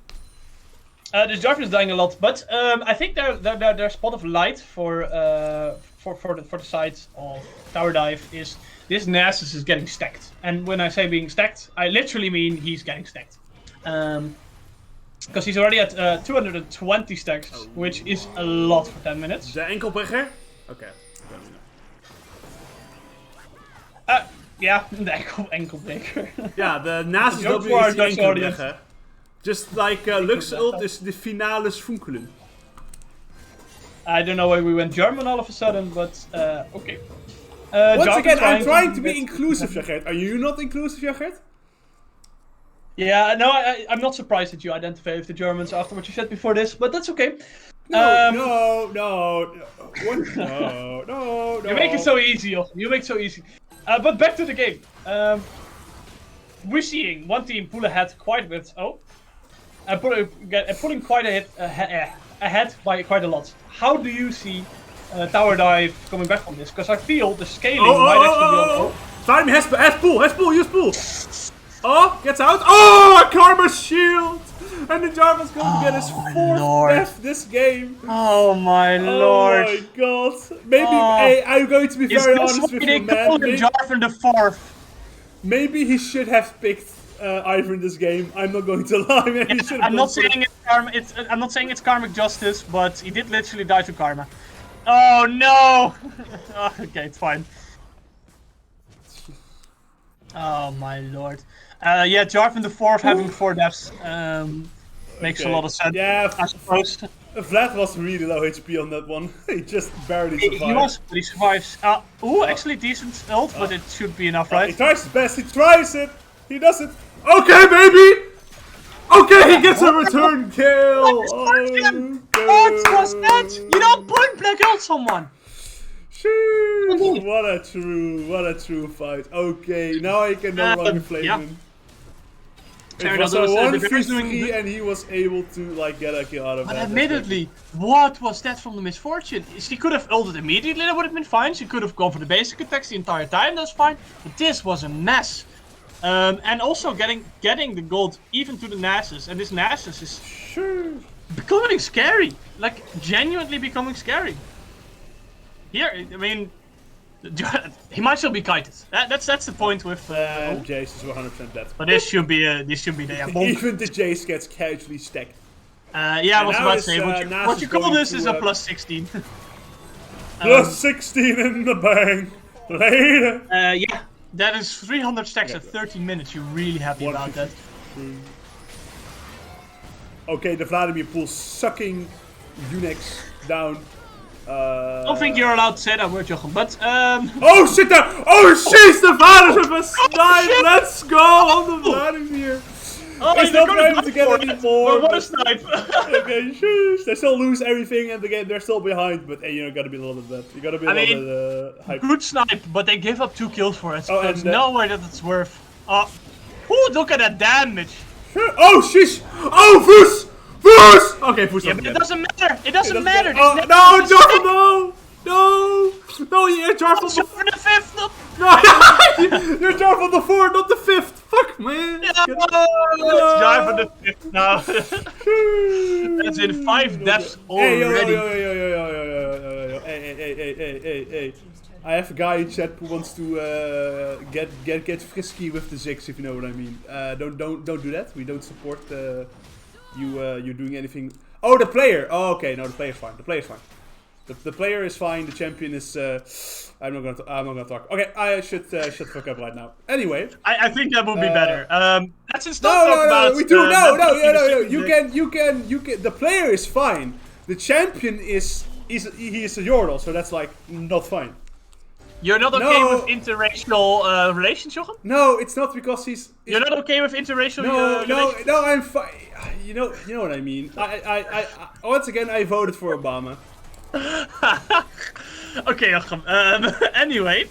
This Jarvan is dying a lot, but I think their spot of light for the side of tower dive is this Nasus is getting stacked. And when I say being stacked, I literally mean he's getting stacked. Because he's already at 220 stacks, which is a lot for 10 minutes. The enkelbrecher? Okay. Yeah, the enkelbrecher. Yeah, the Nasus W is the enkelbrecher. Just like Lux ult is the finales Funkeln. I don't know why we went German all of a sudden, but okay. Once again, I'm trying to be inclusive, Jagert. Are you not inclusive, Jagert? Yeah, no, I'm not surprised that you identify with the Germans after what you said before this, but that's okay. No. You make it so easy, Jochen. You make it so easy. But back to the game. We're seeing one team pull ahead quite a bit. Pulling quite a hit ahead by quite a lot. How do you see tower dive coming back from this? Because I feel the scaling might actually be on. Time has pull, use pull. Oh, gets out. Oh, Karma's shield! And the Jarvan's going to get his 4th death this game. Oh my lord. Oh my god. Maybe, I'm going to be very honest with you, man. Jarvan the 4th. Maybe he should have picked Ivern this game. I'm not going to lie. I'm not saying it's karmic justice, but he did literally die to Karma. Oh no! Okay, it's fine. Oh my lord. Yeah, Jarvan the 4th having 4 deaths makes a lot of sense. Yeah, I suppose. Vlad was really low HP on that one. He just barely survived. He was, but he survives. Actually decent ult, but it should be enough, right? He tries his best. He tries it. He does it. Okay, baby. Okay, he gets a return kill. What was that? You don't point blank ult someone. What a true fight. Okay, now I can no longer flame him. It was a 1v3 and he was able to like get a kill out of that. But admittedly, what was that from the Misfortune? She could have ulted immediately, that would have been fine. She could have gone for the basic attacks the entire time, that's fine. But this was a mess. And also getting the gold even to the Nasus. And this Nasus is becoming scary. Like, genuinely becoming scary. Here, I mean, He might still be kited. That's the point with. Jace is 100% dead. But this should be the Even the Jace gets casually stacked. Yeah, I was about to say what you call this is a plus 16. Plus 16 in the bank. Later. Yeah, that is 300 stacks at 13 minutes. You're really happy about that. Okay, the Vladimir pool sucking Unix down. I don't think you're allowed to say that word, Jochem, but Oh shit! Oh shit! The Vladimir with a snipe. Let's go on the Vladimir. Oh, it's not going to get any more. What a snipe! Okay, shush. They still lose everything, and again they're still behind. But hey, you gotta be a little bit better. You gotta be a little bit hyped. Good snipe, but they give up 2 kills for it. So there's no way that it's worth. Oh, look at that damage! Oh shish! Oh, Voos! Voos! Okay, Voos. Yeah, but it doesn't matter. It doesn't matter. Oh, no, Jarvan, no! No, yeah, Jarvan. For the 5th. No, you're Jarvan the 4th, not the 5th. Fuck, man. Yeah, it's Jarvan the 5th now. That's in 5 deaths already. Hey. I have a guy in chat who wants to get frisky with the Ziggs, if you know what I mean. Don't do that. We don't support you doing anything. Oh, the player. Oh, okay. No, the player's fine. The player's fine. The player is fine. The champion is. I'm not gonna talk. Okay, I should fuck up right now. Anyway, I think that would be better. Let's instead talk about. No, we do. No. You can. The player is fine. The champion is. He is a Yordle, so that's like not fine. You're not okay with interracial relations, Jochem? No, it's not because he's. You're not okay with interracial relations? No, I'm fine. You know what I mean. I once again I voted for Obama. Okay, Jochem. Anyway.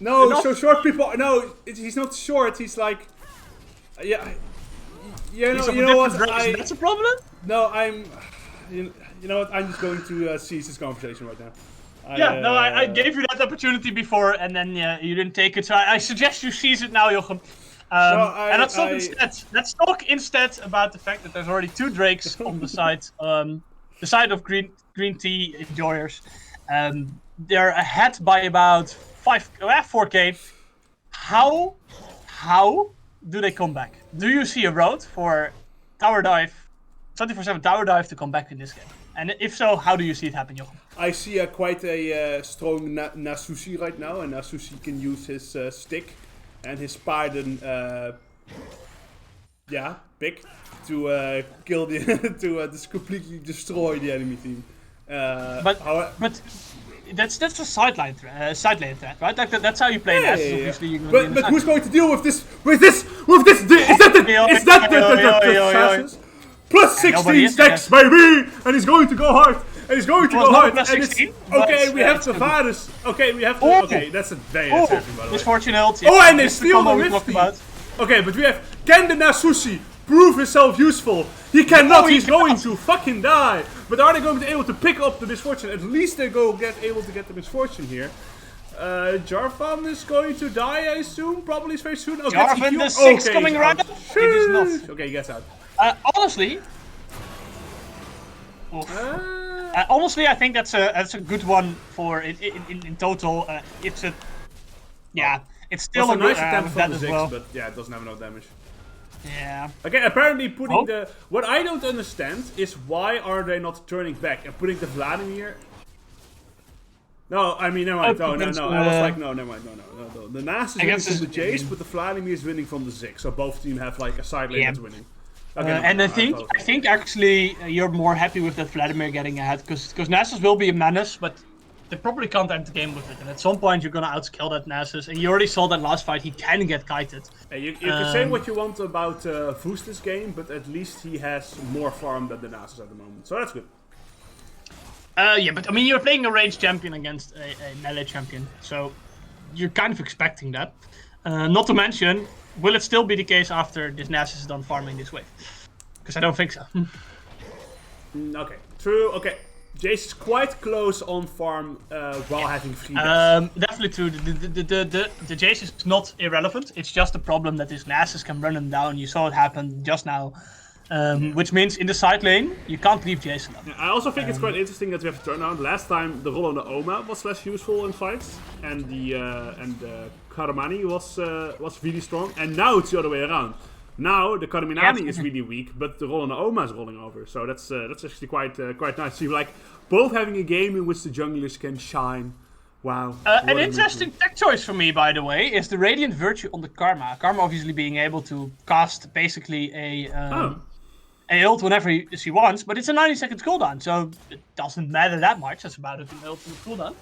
No, so short people. No, he's not short. He's like. Yeah. You know what? That's a problem? No, I'm. You know what? I'm just going to cease this conversation right now. I gave you that opportunity before, and then you didn't take it. So I suggest you seize it now, Jochem. And let's talk instead about the fact that there's already 2 Drakes on the side, of green tea enjoyers. They're ahead by about 4k. How do they come back? Do you see a road for Tower Dive, 24/7 Tower Dive to come back in this game? And if so, how do you see it happen, Jochem? I see quite a strong Nasushi right now, and Nasushi can use his stick and his Spartan, pick to kill to just completely destroy the enemy team. But that's a side lane threat, right? That's how you play Nasus. But who's going to deal with this? Is that the Plus 16 stacks, baby! And he's going to go hard! And he's going to go hard! Plus 16, okay, we have to Varus. Okay, we have to. Okay, that's a very interesting, by the way. Misfortune ulti. Oh, and they steal the Rift Feed! Okay, but we have. Can the Nasushi prove himself useful? He cannot, he's going to fucking die! But are they going to be able to pick up the Misfortune? At least they're able to get the Misfortune here. Jarvan is going to die, I assume. Probably very soon. Oh, Jarvan the 6 coming right up. It is not. Okay, he gets out. Honestly, I think that's a good one for in total. It's still a nice attempt from the Ziggs, but yeah, it doesn't have enough damage. Yeah. Okay, apparently putting what I don't understand is why are they not turning back and putting the Vladimir. No, I mean, never mind. No. I was like, no, never mind. No. The Nas is winning from the Jace, but the Vladimir is winning from the Ziggs. So both teams have like a side lane that's winning. Okay, and I think actually you're more happy with that Vladimir getting ahead because Nasus will be a menace, but they probably can't end the game with it. And at some point you're gonna outscale that Nasus, and you already saw that last fight he can get kited. Hey, you can say what you want about Voos this game, but at least he has more farm than the Nasus at the moment, so that's good. Yeah, but I mean you're playing a ranged champion against a melee champion, so you're kind of expecting that. Not to mention, will it still be the case after this Nasus is done farming this wave? Because I don't think so. Okay, true. Okay, Jace is quite close on farm while having free bets. Definitely true. The Jace is not irrelevant. It's just a problem that this Nasus can run him down. You saw it happen just now. which means in the side lane, you can't leave Jason up. Yeah, I also think it's quite interesting that we have a turnaround. Last time, the role on the Oma was less useful in fights, and the Karamani was really strong, and now it's the other way around. Now the Karamani is really weak, but the role on the Oma is rolling over. So that's actually quite nice. So like both having a game in which the junglers can shine. Wow. An interesting tech choice for me, by the way, is the Radiant Virtue on the Karma. Karma obviously being able to cast basically a ult whenever she wants, but it's a 90-second cooldown, so it doesn't matter that much. That's about it, an ult and a cooldown.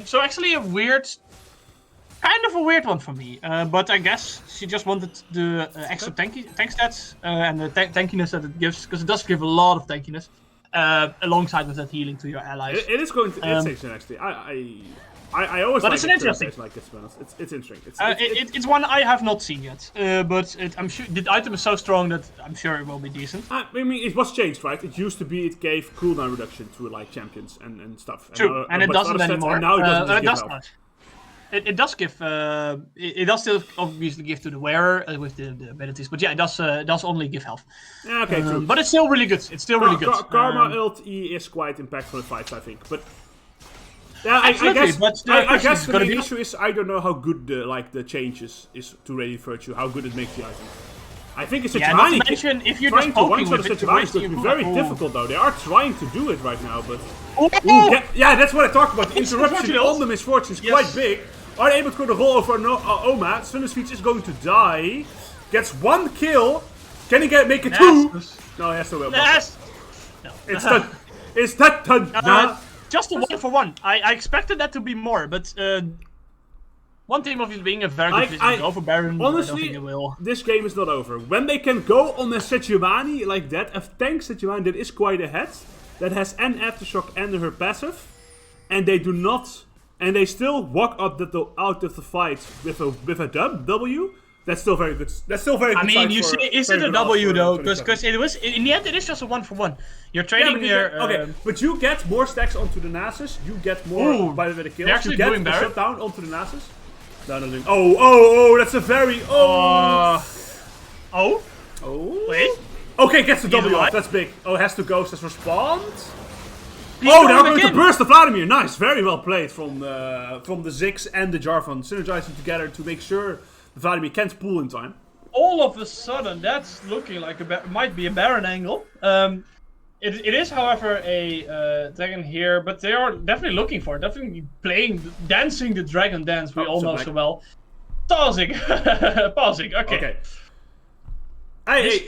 So actually kind of a weird one for me. But I guess she just wanted the extra tank stats and the tankiness that it gives, because it does give a lot of tankiness. Alongside with that healing to your allies. It is going to... It's interesting, actually. I always but like it's an interesting... like this, it's interesting. It's one I have not seen yet. But I'm sure the item is so strong that I'm sure it will be decent. I mean, it was changed, right? It used to be it gave cooldown reduction to like champions and stuff. True, and it doesn't anymore. And now it doesn't give health. It does give. It does still obviously give to the wearer with the abilities, but yeah, it does only give health. Yeah, okay, true. But it's still really good. It's still really good. Karma ult E is quite impactful in fights, I think. But yeah, I guess the main issue is I don't know how good the changes is to Radiant Virtue, how good it makes the item. I think it's a not to mention if you're just poking with it, it's going to be very difficult though. They are trying to do it right now, but that's what I talked about. The interruption on the Misfortune is quite big. Are they able to go the roll over Oma? Sunderspeech is going to die. Gets one kill. Can he make it two? No, he has to will. No. It's done. It's done. Just a 1-for-1. I expected that to be more, but one team obviously being a very good position to go for Baron. Honestly, this game is not over. When they can go on a Sejuani like that, a tank Sejuani that is quite ahead, that has an aftershock and her passive, and they do not... And they still walk out of the fight with a W. That's still very good. That's still very good. I mean, you say, is it a W though? Because it was in the end, it is just a 1-for-1. You're trading your. Okay, but you get more stacks onto the Nasus. You get more by the kills. They're actually you get doing the shutdown onto the Nasus. No. Oh! That's a very Wait. Okay, gets the W off. That's big. Oh, has to Ghost as respond. They're going to burst the Vladimir. Nice, very well played from the Ziggs and the Jarvan, synergizing together to make sure the Vladimir can't pull in time. All of a sudden, that's looking like might be a Baron angle. It is, however, a dragon here, but they are definitely looking for it. Definitely dancing the dragon dance. We all know so well. Pausing. Okay. I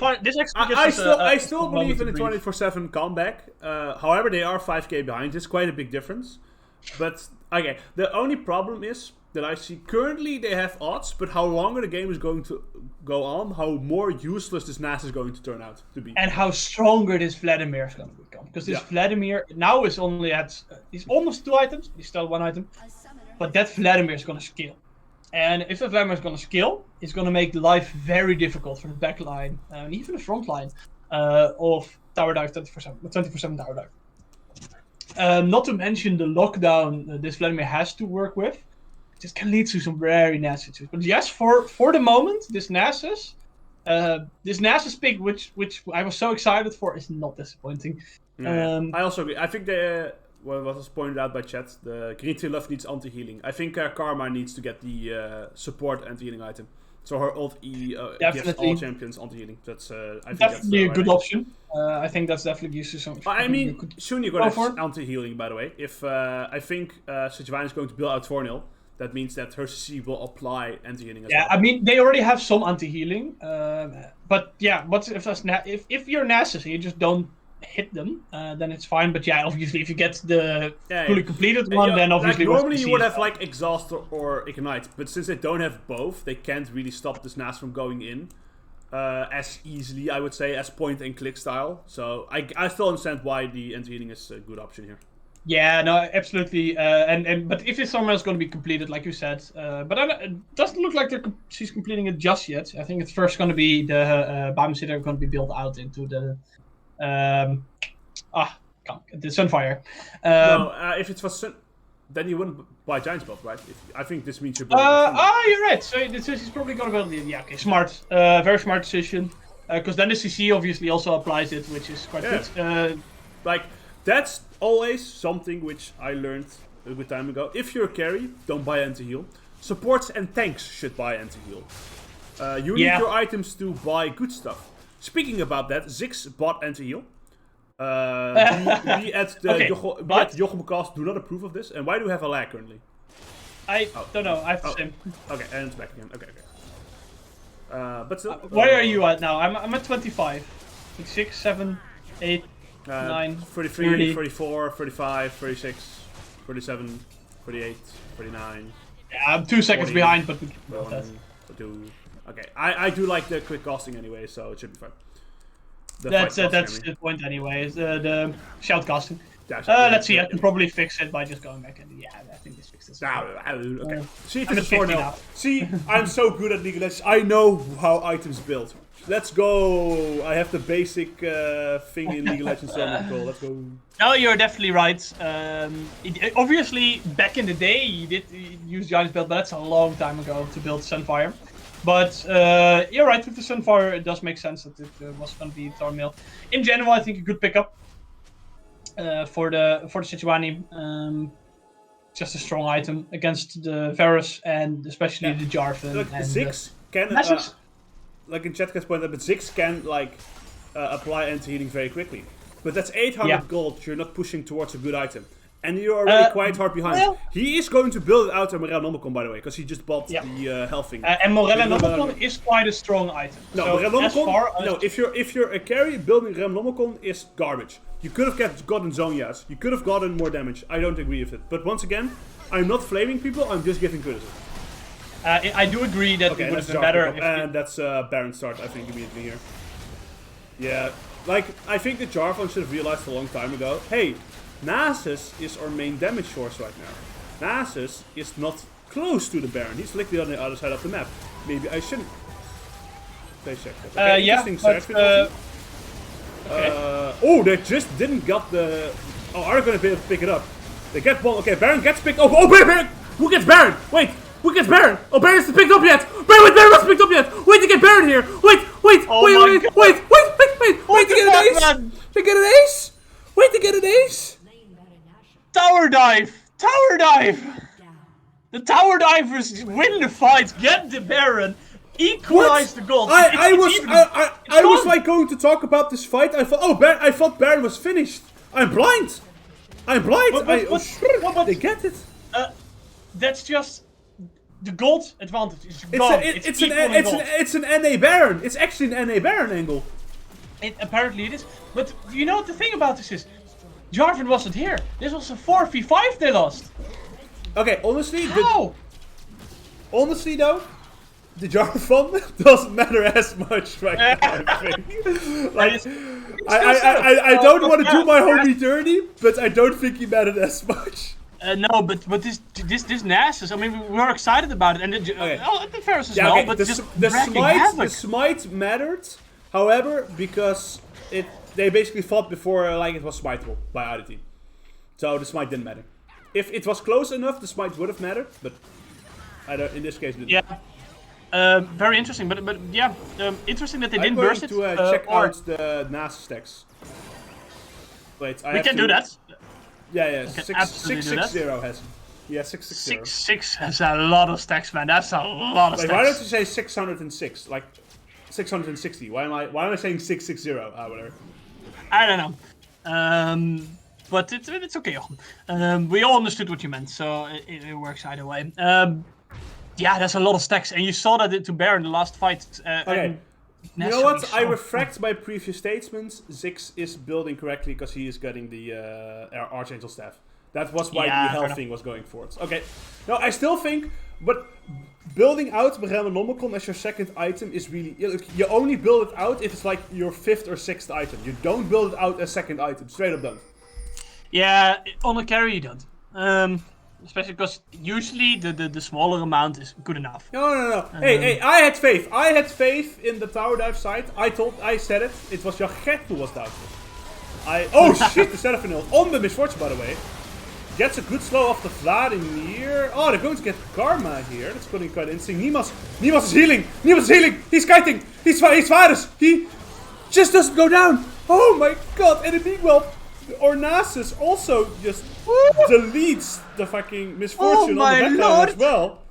still believe in the 24/7 comeback. However, they are 5k behind. It's quite a big difference. But okay, the only problem is that I see currently they have odds, but how longer the game is going to go on, how more useless this Nasus is going to turn out to be, and how stronger this Vladimir is going to become. Because this Vladimir now is only at he's almost 2 items. He's still 1 item, but that Vladimir is going to scale. And if the Vladimir is going to scale, it's going to make life very difficult for the back line and even the front line of Tower Dive 24/7 Tower Dive. Not to mention the lockdown this Vladimir has to work with. This can lead to some very nasty situations. But yes, for the moment, this Nasus pick, which I was so excited for, is not disappointing. I also agree. I think what was pointed out by chat, the Green Tea Love needs anti-healing. I think Karma needs to get the support anti-healing item. So her ult E gives all champions anti-healing. That's I think definitely a good option. I think that's definitely used to some. I mean, soon you're gonna have anti-healing. By the way, if I think Sejuani is going to build out Thornhill, that means that her CC will apply anti-healing as well. I mean, they already have some anti-healing. But yeah, what if you're Nasus and you just don't hit them, then it's fine. But yeah, obviously, if you get the fully completed one, then obviously normally you would have like Exhaust or Ignite, but since they don't have both, they can't really stop this Nas from going in as easily, I would say, as point and click style. So I still understand why the anti-healing is a good option here. Yeah, no, absolutely. But if this summer is going to be completed, like you said, but it doesn't look like she's completing it just yet. I think it's first going to be the Bam City are going to be built out into the the Sunfire. If it's for Sun, then you wouldn't buy Giant's Buff, right? I think this means you're building. You're right. So she's probably going to build the. Yeah, okay, smart. Very smart decision. Because then the CC obviously also applies it, which is quite good. Like, that's always something which I learned a good time ago. If you're a carry, don't buy anti-heal. Supports and tanks should buy anti-heal. You need your items to buy good stuff. Speaking about that, Ziggs bought anti-heal. We at Jochemcast do not approve of this. And why do we have a lag currently? I don't know. I have the same. Okay, and it's back again. Okay. But still, where are you at now? I'm at 25. 6, 7, 8, 9, 33, 30. 34, 35, 36, 37, 38, 39. Yeah, I'm 2 seconds 40, behind, but we can do that. Okay, I do like the quick casting anyway, so it should be fine. That's the point anyway, is the shout casting. Let's see, I can probably fix it by just going back and I think this fixes it. Okay. See, if it's 4 now. See, I'm so good at League of Legends. I know how items build. Let's go. I have the basic thing in League of Legends control. Let's go. No, you're definitely right. Obviously, back in the day, you did use Giant's build, but that's a long time ago to build Sunfire. But you're right, with the Sunfire, it does make sense that it was going to be Thornmail. In general, I think a good pickup for the Sejuani. Just a strong item against the Varus and especially the Jarvan. Look, and Ziggs can, like in chat point out, but Ziggs can apply anti-healing very quickly. But that's 800 gold. You're not pushing towards a good item. And you're already quite hard behind. Well, he is going to build it out on Morellonomicon, by the way, because he just bought the health thing. And Morellonomicon is quite a strong item. No, so Morellonomicon, if you're a carry, building Morellonomicon is garbage. You could have gotten Zhonya's. You could have gotten more damage. I don't agree with it. But once again, I'm not flaming people, I'm just giving criticism. I do agree that it would have been better. And that's Baron start, I think, immediately here. Yeah, I think that Jarvan should have realized a long time ago, hey, Nasus is our main damage source right now. Nasus is not close to the Baron. He's literally on the other side of the map. Maybe I shouldn't. They check that. Okay, oh, they just didn't get the... Oh, are they going to be able to pick it up? They get one. Okay, Baron gets picked up. Oh, Baron! Who gets Baron? Wait, who gets Baron? Oh, Baron isn't picked up yet. Baron wasn't picked up yet. Wait to get Baron here. Wait to get an ace. To get an ace. Wait to get an ace. Tower dive! The tower divers win the fight, get the Baron, equalize the gold. I was like going to talk about this fight. I thought, I thought Baron was finished. I'm blind. But they get it. That's just the gold advantage. It's an NA Baron. It's actually an NA Baron angle. Apparently it is. But you know what the thing about this is? Jarvan wasn't here. This was a 4v5 they lost. Okay, honestly... How? Honestly though, the Jarvan doesn't matter as much right now, I think. I don't want to do my homie dirty, but I don't think he mattered as much. No, but this Nasus, I mean, we were excited about it, and the Varus as well, but the smite mattered, however, because they basically fought before it was smiteable by either team. So the smite didn't matter. If it was close enough, the smite would have mattered, but in this case it didn't. Yeah. Very interesting, but yeah, interesting that they didn't burst it. I'm going to check out the Nasus stacks. Wait, we can do that. Yeah, 660 has. Yeah, 660. 6 has a lot of stacks, man. That's a lot of stacks. Why don't you say 606? Like 660. Why am I saying 660? Whatever. I don't know. But it's okay. We all understood what you meant, so it works either way. Yeah, that's a lot of stacks, and you saw that to Baron in the last fight. Okay. You know what? I retract my previous statements. Ziggs is building correctly because he is getting the Archangel staff. That was why the health thing was going forwards. Okay. No, I still think, but building out Morellonomicon as your second item is really... You only build it out if it's like your 5th or 6th item. You don't build it out as second item. Straight up don't. Yeah, on a carry you don't. Especially because usually the smaller amount is good enough. No. Hey, I had faith. I had faith in the tower dive side. I said it. It was Jachet who was doubtful. Oh shit, the Seraphine ult. On the Misfortune, by the way. Gets a good slow off the Vladimir. Oh, they're going to get Karma here. That's going to be quite interesting. Nemas is healing. He's kiting. He's Varus. just doesn't go down. Oh my god! And meanwhile, Ornasis also just deletes the fucking misfortune on the background as well.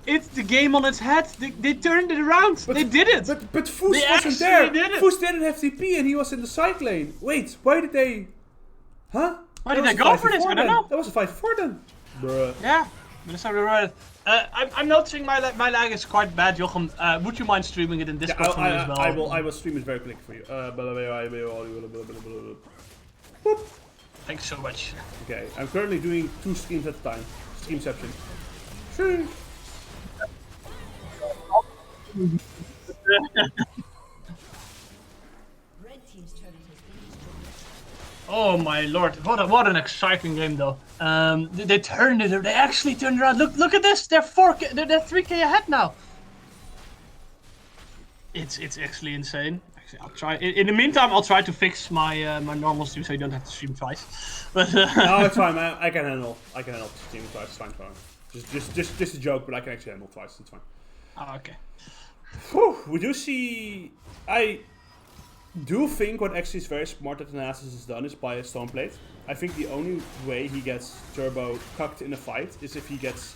It's the game on its head. They turned it around. They did it. But Foos wasn't there. Foos didn't have TP and he was in the side lane. Wait, why did they? Huh? Why did they go for this? I don't know. That was a 5-4 then. Bruh. Yeah, that's how we wrote it. I'm noticing my lag is quite bad, Jochem. Would you mind streaming it in Discord for me as well? I will stream it very quickly for you. Thanks so much. Okay, I'm currently doing 2 streams at a time. Streamception. Sure. Oh my lord! What an exciting game though. They turned it. They actually turned around. Look at this. They're 4K. They're 3K ahead now. It's actually insane. Actually, I'll try. In the meantime, I'll try to fix my my normal stream so you don't have to stream twice. But no, it's fine. Man. I can handle streaming twice. It's fine. Just a joke, but I can actually handle twice. It's fine. Oh, okay. Whew, we do see. I do think what actually is very smart that Nasus has done is buy a Stoneplate. I think the only way he gets Turbo cucked in a fight is if he gets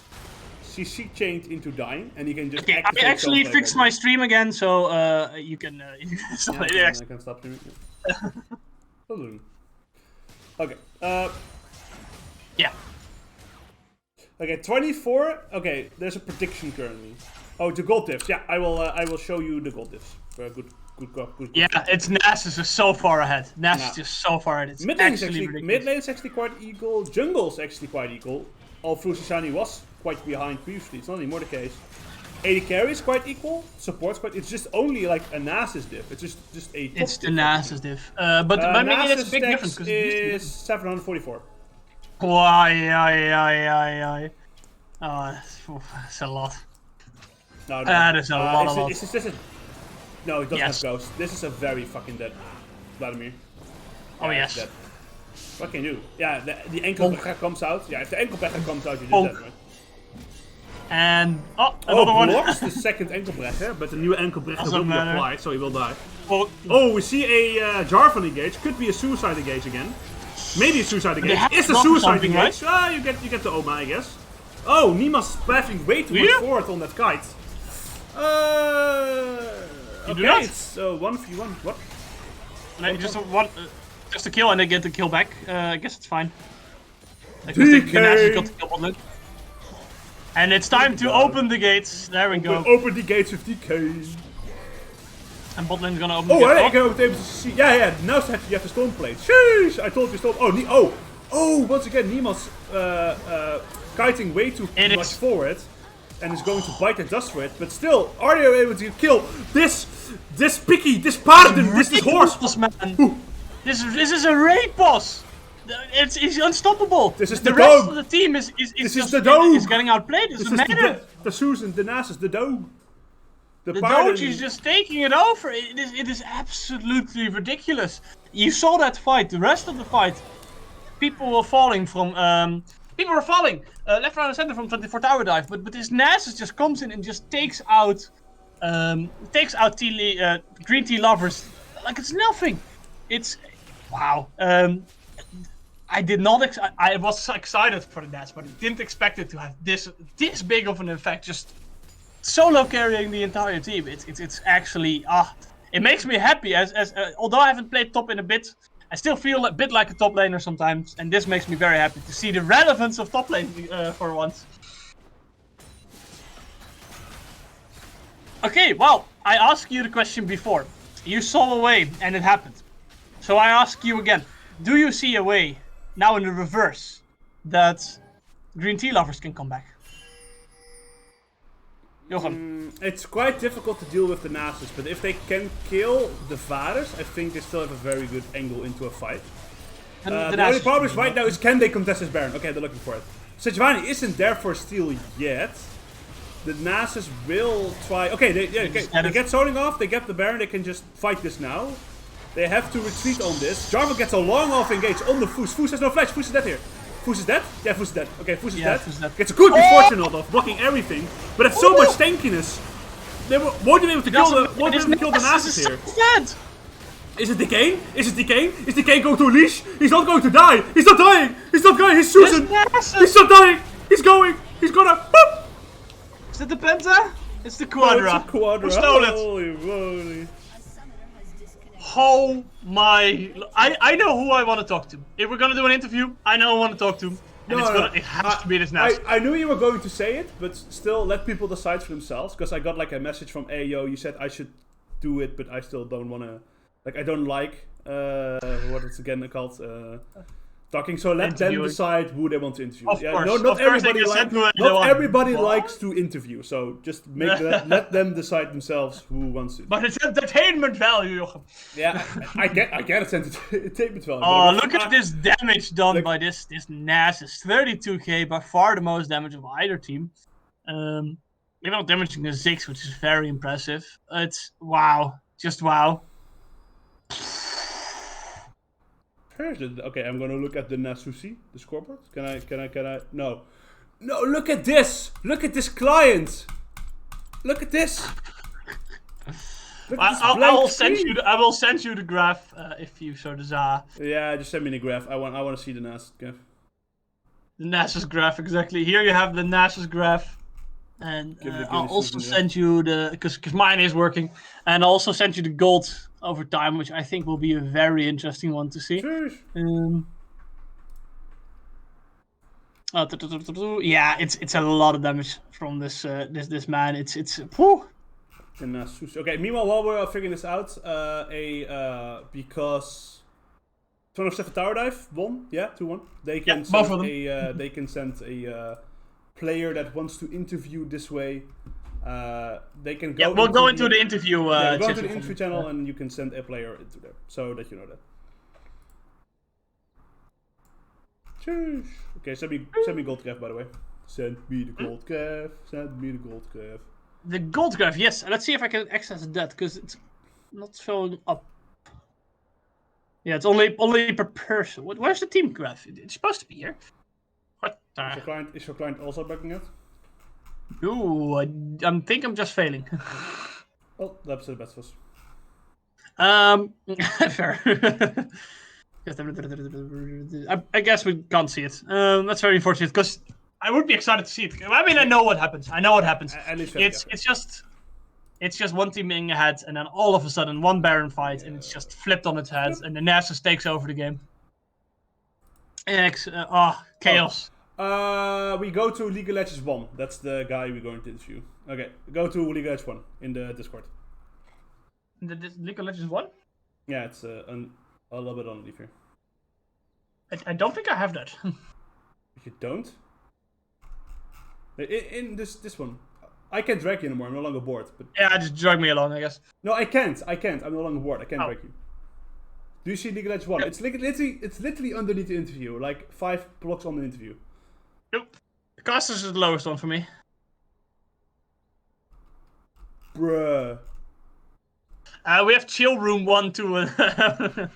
CC chained into dying and he can just. Okay, I actually fixed my stream again, so you can. Stop it. I can stop streaming. Okay. Yeah. Okay, 24. Okay, there's a prediction currently. Oh, the gold diffs. Yeah, I will show you the gold diffs. Good. Yeah, it's Nasus is so far ahead. Nasus is just so far ahead. It's mid lane is actually quite equal. Jungle is actually quite equal. Although Susani was quite behind previously. It's not anymore the case. AD carry is quite equal. Support's quite. It's just only like a Nasus diff. It's just a. It's the Nasus diff. But maybe that's a big difference because it is 744. Why? Oh, that's a lot. No. That is a lot. No, it doesn't have Ghost. This is a very fucking dead Vladimir. Oh, yes. Dead. What can you do? Yeah, the ankle breaker comes out. Yeah, if the ankle breaker comes out, you're just dead, right? And, another one. Blocks the second ankle breaker, but the new ankle breaker will be applied, so he will die. Oh, we see a Jarvan engage. Could be a suicide engage again. Maybe a suicide engage. It's a suicide engage. Ah, you get the Oma, I guess. Oh, Nima's spaffing way too much forward on that kite. Okay, it's 1v1. What? Just a kill and they get the kill back. I guess it's fine. Because the Nasus got the kill bot lane. And it's time to open the gates. There we go. Open the gates with DK. And bot lane's gonna open the gates. Oh, I can open the see. Yeah. Now you have the stone plate. Sheesh! I told you stone. Oh, once again, Nima's kiting way too much forward. And is going to bite and dust for it, but still, are they able to kill this picky, this paladin, this horse? Man. This is a raid boss. He's unstoppable. This is the rest of the team is getting outplayed. It doesn't matter. The Susan, the Nasus, the Dome. The Doge is just taking it over. It is absolutely ridiculous. You saw that fight. The rest of the fight, people were falling from. People were falling left, right, and center from 24 tower dive, but this Nasus just comes in and just takes out green tea lovers like it's nothing. It's wow. I did not. I was excited for the Nasus, but I didn't expect it to have this big of an effect. Just solo carrying the entire team. It's actually it makes me happy. As although I haven't played top in a bit. I still feel a bit like a top laner sometimes, and this makes me very happy to see the relevance of top lane for once. Okay, well, I asked you the question before. You saw a way, and it happened. So I ask you again, do you see a way, now in the reverse, that green tea lovers can come back? Jochem. It's quite difficult to deal with the Nasus, but if they can kill the Varus, I think they still have a very good angle into a fight. The only problem is right now is can they contest this Baron? Okay, they're looking for it. Sejuani isn't there for steal yet. The Nasus will try. Okay, they get zoning off, they get the Baron, they can just fight this now. They have to retreat on this. Jarvan gets a long off engage on the Foos. Foos has no flash, Foos is dead here. Foos is dead? Yeah, Foos is dead. Okay, Foos is dead. Gets a good misfortune out of blocking everything, but it's so much tankiness. They won't be able to kill the Nasus here. Is it Decane? Is it Decane? Is Decane going to unleash? He's not going to die! He's not dying! He's not dying! He's Susan! He's not dying! He's going! He's gonna... Boop! Is it the Penta? It's the Quadra. No, it's a Quadra. Who stole it? Holy moly. Oh my... I know who I want to talk to. If we're gonna do an interview, I know I want to talk to. And it has to be this Nass. I knew you were going to say it, but still let people decide for themselves. Because I got like a message from Ayo, you said I should do it, but I still don't want to... Like, I don't like... what is it again called? Talking, so let them decide who they want to interview. Of course. Not everybody likes to interview, so just make let them decide themselves who wants to. But it's entertainment value, Jochem. Yeah, I get it's entertainment value. Oh, look at this damage done by this Nass. It's 32k, by far the most damage of either team. Even damaging a Ziggs, which is very impressive. It's wow, just wow. Okay, I'm gonna look at the Nasusi, the scoreboard. Can I? No, look at this! Look at this client! Look at this! I will send you the graph if you so desire. Yeah, just send me the graph. I want to see the Nasus graph. The Nasus graph, exactly. Here you have the Nasus graph. And I'll also send you the... Because mine is working. And I'll also send you the gold over time, which I think will be a very interesting one to see. Yeah, it's a lot of damage from this this man. It's whew. Okay, meanwhile, while we're figuring this out, because Son of Seven Tower Dive won, 2-1. They can send a player that wants to interview this way. They can go. We'll go into the interview. Go to the interview channel, and you can send a player into there, so that you know that. Okay, send me gold graph, by the way. Send me the gold graph. Send me the gold graph. The gold graph, yes. Let's see if I can access that, because it's not showing up. Yeah, it's only per person. Where's the team graph? It's supposed to be here. What? Is your client also backing out? Ooh, I think I'm just failing. Well, that's the best of us. Fair. I guess we can't see it. That's very unfortunate, because I would be excited to see it. I mean, I know what happens. It's just one team being ahead, and then all of a sudden one Baron fight, and it's just flipped on its head, and the Nasus takes over the game. Chaos. We go to League of Legends 1. That's the guy we're going to interview. Okay, go to League of Legends 1 in the Discord. The League of Legends 1? Yeah, it's a little bit underneath here. I don't think I have that. You don't? In this one. I can't drag you anymore, I'm no longer bored. But... Yeah, just drag me along, I guess. No, I can't. I'm no longer bored. I can't drag you. Do you see League of Legends 1? Yep. It's literally underneath the interview, like 5 blocks on the interview. Nope. The casters is the lowest one for me. Bruh. We have chill room 1, 2. I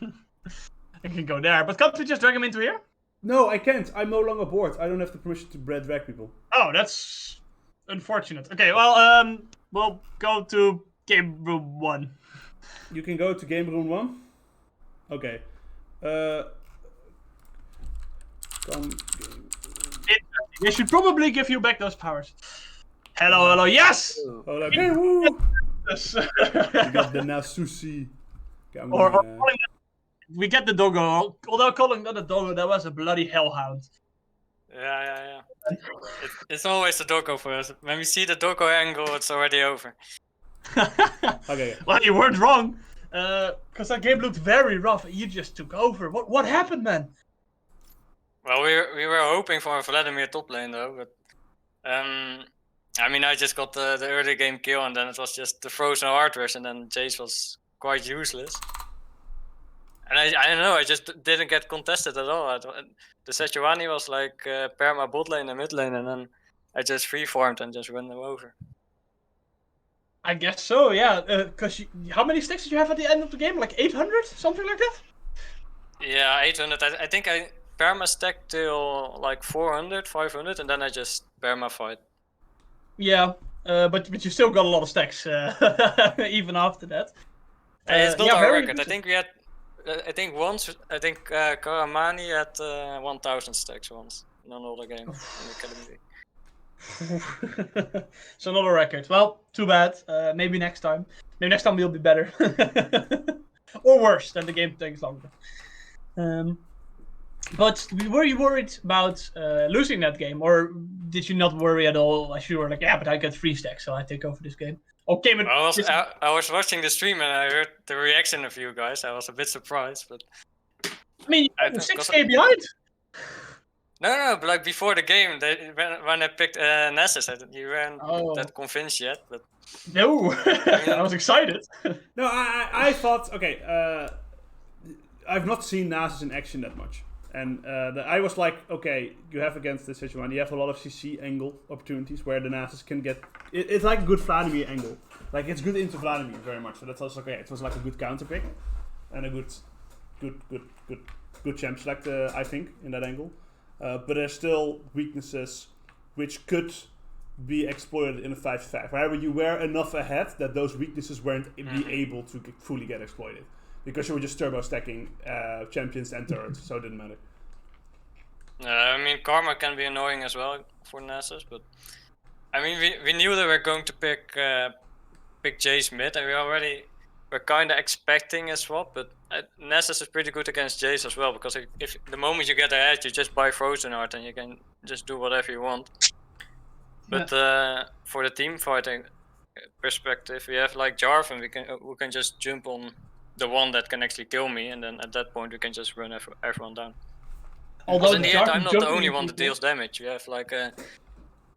can go there, but can't we just drag him into here? No, I can't. I'm no longer bored. I don't have the permission to drag people. Oh, that's unfortunate. Okay, well, we'll go to game room 1. You can go to game room 1? Okay. They should probably give you back those powers. Hello, yes! Okay, woo! Yes. You got the Nasusi. We get the doggo. Although calling that a doggo, that was a bloody hellhound. Yeah. It's always the doggo for us. When we see the doggo angle, it's already over. Okay. Well, you weren't wrong. Because that game looked very rough. You just took over. What happened, man? Well, we were hoping for a Vladimir top lane though, but I mean, I just got the early game kill, and then it was just the frozen hard rush, and then Jace was quite useless. And I don't know, I just didn't get contested at all. The Sejuani was like perma bot lane and mid lane, and then I just freeformed and just ran them over. I guess so, yeah. Because how many stacks did you have at the end of the game? Like 800? Something like that? Yeah, 800. I think I perma stacked till like 400, 500, and then I just perma fight. Yeah, but you still got a lot of stacks even after that. It's not our record. I think we had. I think once. I think Karamani had 1,000 stacks once in another game in the academy. So not a record. Well, too bad. Maybe next time. Maybe next time we'll be better. Or worse, then the game takes longer. But were you worried about losing that game, or did you not worry at all? As you were like, yeah, but I got 3 stacks, so I take over this game. Okay, but I was watching the stream and I heard the reaction of you guys. I was a bit surprised, but I mean, you're 6k behind. No, but like before the game, when I picked Nessus, you weren't that convinced yet. But no, I was excited. No, I thought, okay, I've not seen Nasus in action that much. And I was like, okay, you have against this situation, you have a lot of CC angle opportunities where the Nasus can get... It's like a good Vladimir angle. Like, it's good into Vladimir very much. So that's also okay. It was like a good counter pick. And a good champ select, I think, in that angle. But there's still weaknesses which could be exploited in a 5v5. However, you were enough ahead that those weaknesses weren't be able to fully get exploited. Because you were just turbo stacking champions and turrets, so it didn't matter. I mean, Karma can be annoying as well for Nasus, but I mean, we knew they were going to pick Jace mid, and we were kind of expecting a swap. But Nasus is pretty good against Jace as well, because if the moment you get ahead, you just buy Frozen Heart and you can just do whatever you want. But for the team fighting perspective, we have like Jarvan, we can just jump on the one that can actually kill me, and then at that point we can just run everyone down. Although in the end, I'm not the only one that deals damage. You have like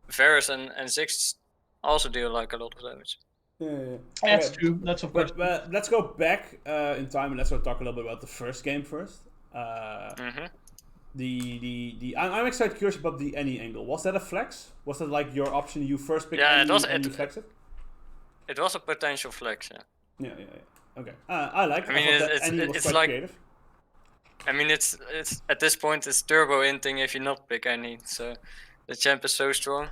Varus and Ziggs also deal like a lot of damage. Yeah. That's true. That's of course. But let's go back in time and let's talk a little bit about the first game first. I'm actually curious about the any angle. Was that a flex? Was that like your option? You first picked and you flex it? It was a potential flex. Yeah. Okay. I like it. I mean, it's like creative. I mean, it's at this point it's turbo inting if you not pick any. So the champ is so strong.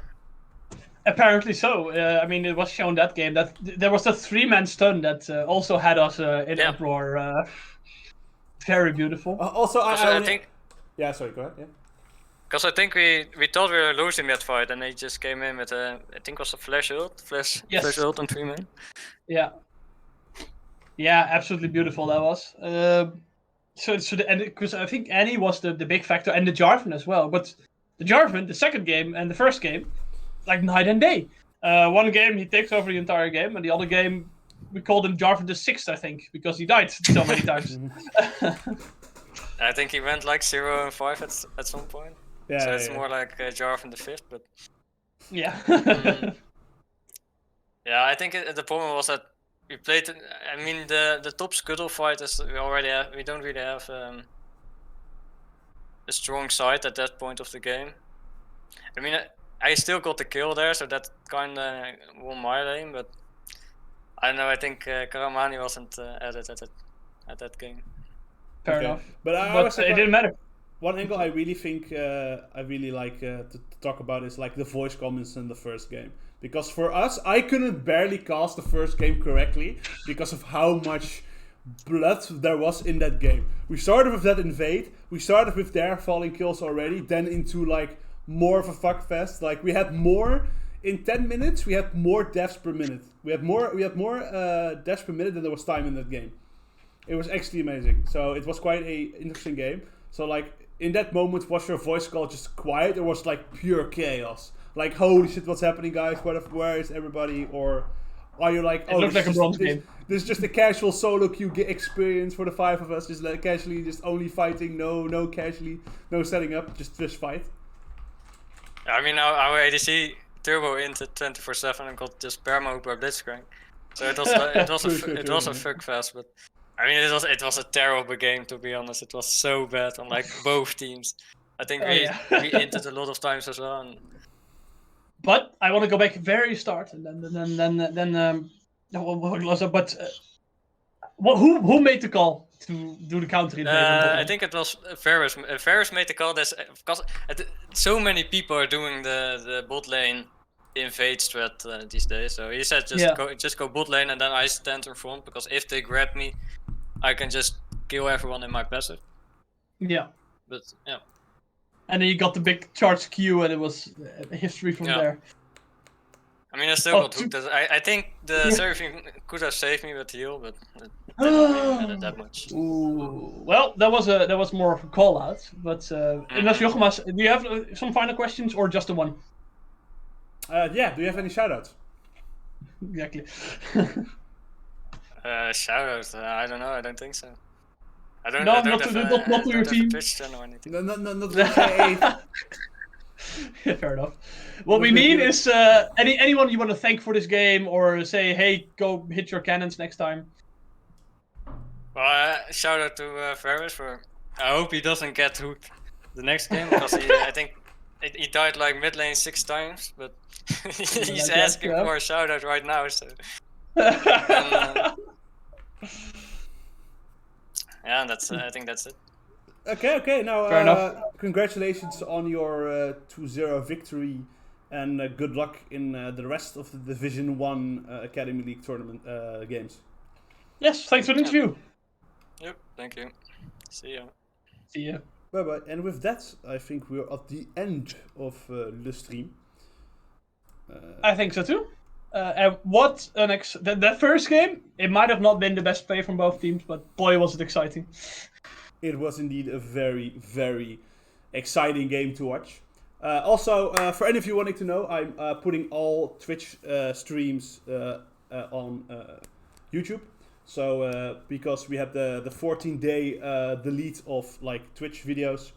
Apparently so. I mean, it was shown that game that there was a 3-man stun that also had us in uproar. Very beautiful. Also, I think. Yeah, sorry. Go ahead. Yeah. Because I think we thought we were losing that fight, and they just came in with I think it was a flash ult and 3-man. Yeah. Yeah, absolutely beautiful that was. Because I think Annie was the big factor, and the Jarvan as well. But the Jarvan, the second game and the first game, like night and day. One game he takes over the entire game, and the other game we called him Jarvan the 6th, I think, because he died so many times. I think he went like 0 and 5 at some point. Yeah, so it's more like Jarvan the 5th, but yeah. Yeah, I think the problem was that we played. I mean, the top scuttle fight is we don't really have a strong side at that point of the game. I mean, I still got the kill there, so that kind of won my lane. But I don't know. I think Karamani wasn't added at that game. Fair enough. But it didn't matter. One angle I really think I really like to talk about is like the voice comments in the first game. Because for us, I couldn't barely cast the first game correctly because of how much blood there was in that game. We started with that invade, we started with their falling kills already, then into like more of a fuckfest. Like we had more in 10 minutes. We had more deaths per minute. We had more deaths per minute than there was time in that game. It was actually amazing. So it was quite a interesting game. So like in that moment, was your voice call just quiet or was like pure chaos? Like, holy shit, what's happening, guys? Where is everybody? Or are you like, oh, this is just a casual solo queue experience for the 5 of us, just like casually, just only fighting, no casually, no setting up, just fight. I mean, our ADC turbo into 24/7 and got just perma by Blitzcrank, so it was a fuck fest. But I mean, it was a terrible game, to be honest. It was so bad on like both teams. I think we inted a lot of times as well. And but I want to go back very start and then what was it? But who made the call to do the counter invasion? I think it was Varus. Varus made the call. Because so many people are doing the bot lane invade strat these days. So he said just go bot lane and then I stand in front, because if they grab me, I can just kill everyone in my passive. Yeah. But yeah. And then you got the big charge Q, and it was history from there. I mean, I still got hooked. I think the Seraphine could have saved me with the heal, but it didn't really matter that much. Ooh. Well, that was more of a call out. But unless Jochemas, do you have some final questions or just the one? Yeah. Do you have any shoutouts? Exactly. Shoutouts? I don't know. I don't think so. I don't. No, not to your team. Twitch channel or anything. No, not to Yeah, fair enough. What we mean is anyone you want to thank for this game, or say, hey, go hit your cannons next time. Well, shout out to Ferris for. I hope he doesn't get hooked the next game, because I think he died like mid lane 6 times, but he's asking for a shout out right now. So. Yeah, that's. I think that's it. Okay. Now, congratulations on your 2-0 victory, and good luck in the rest of the Division 1 Academy League tournament games. Yes, thanks for the interview. Yep, thank you. See ya. See ya. Bye-bye. And with that, I think we're at the end of the stream. I think so too. And what an that first game, it might have not been the best play from both teams, but boy was it exciting. It was indeed a very, very exciting game to watch. Also, for any of you wanting to know, I'm putting all Twitch streams on YouTube. So, because we had the 14-day delete of like Twitch videos,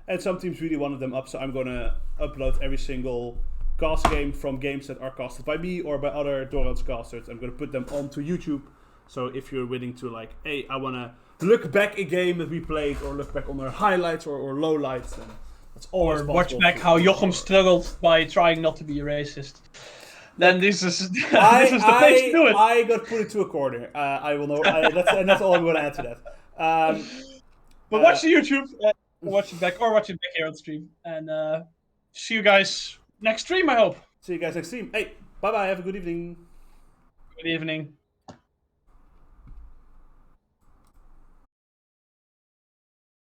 and some teams really wanted them up, so I'm gonna upload every single cast game from games that are casted by me or by other Doran's casters. I'm gonna put them onto YouTube. So if you're willing to like, hey, I wanna look back a game that we played, or look back on our highlights or lowlights, and that's always or watch back how Jochem struggled by trying not to be a racist. Then this is the place to do it. I got put into a corner. I will know. That's all I'm going to add to that. But watch the YouTube, watch it back here on stream, and see you guys next stream. I hope. See you guys next stream. Hey, bye bye. Have a good evening. Good evening.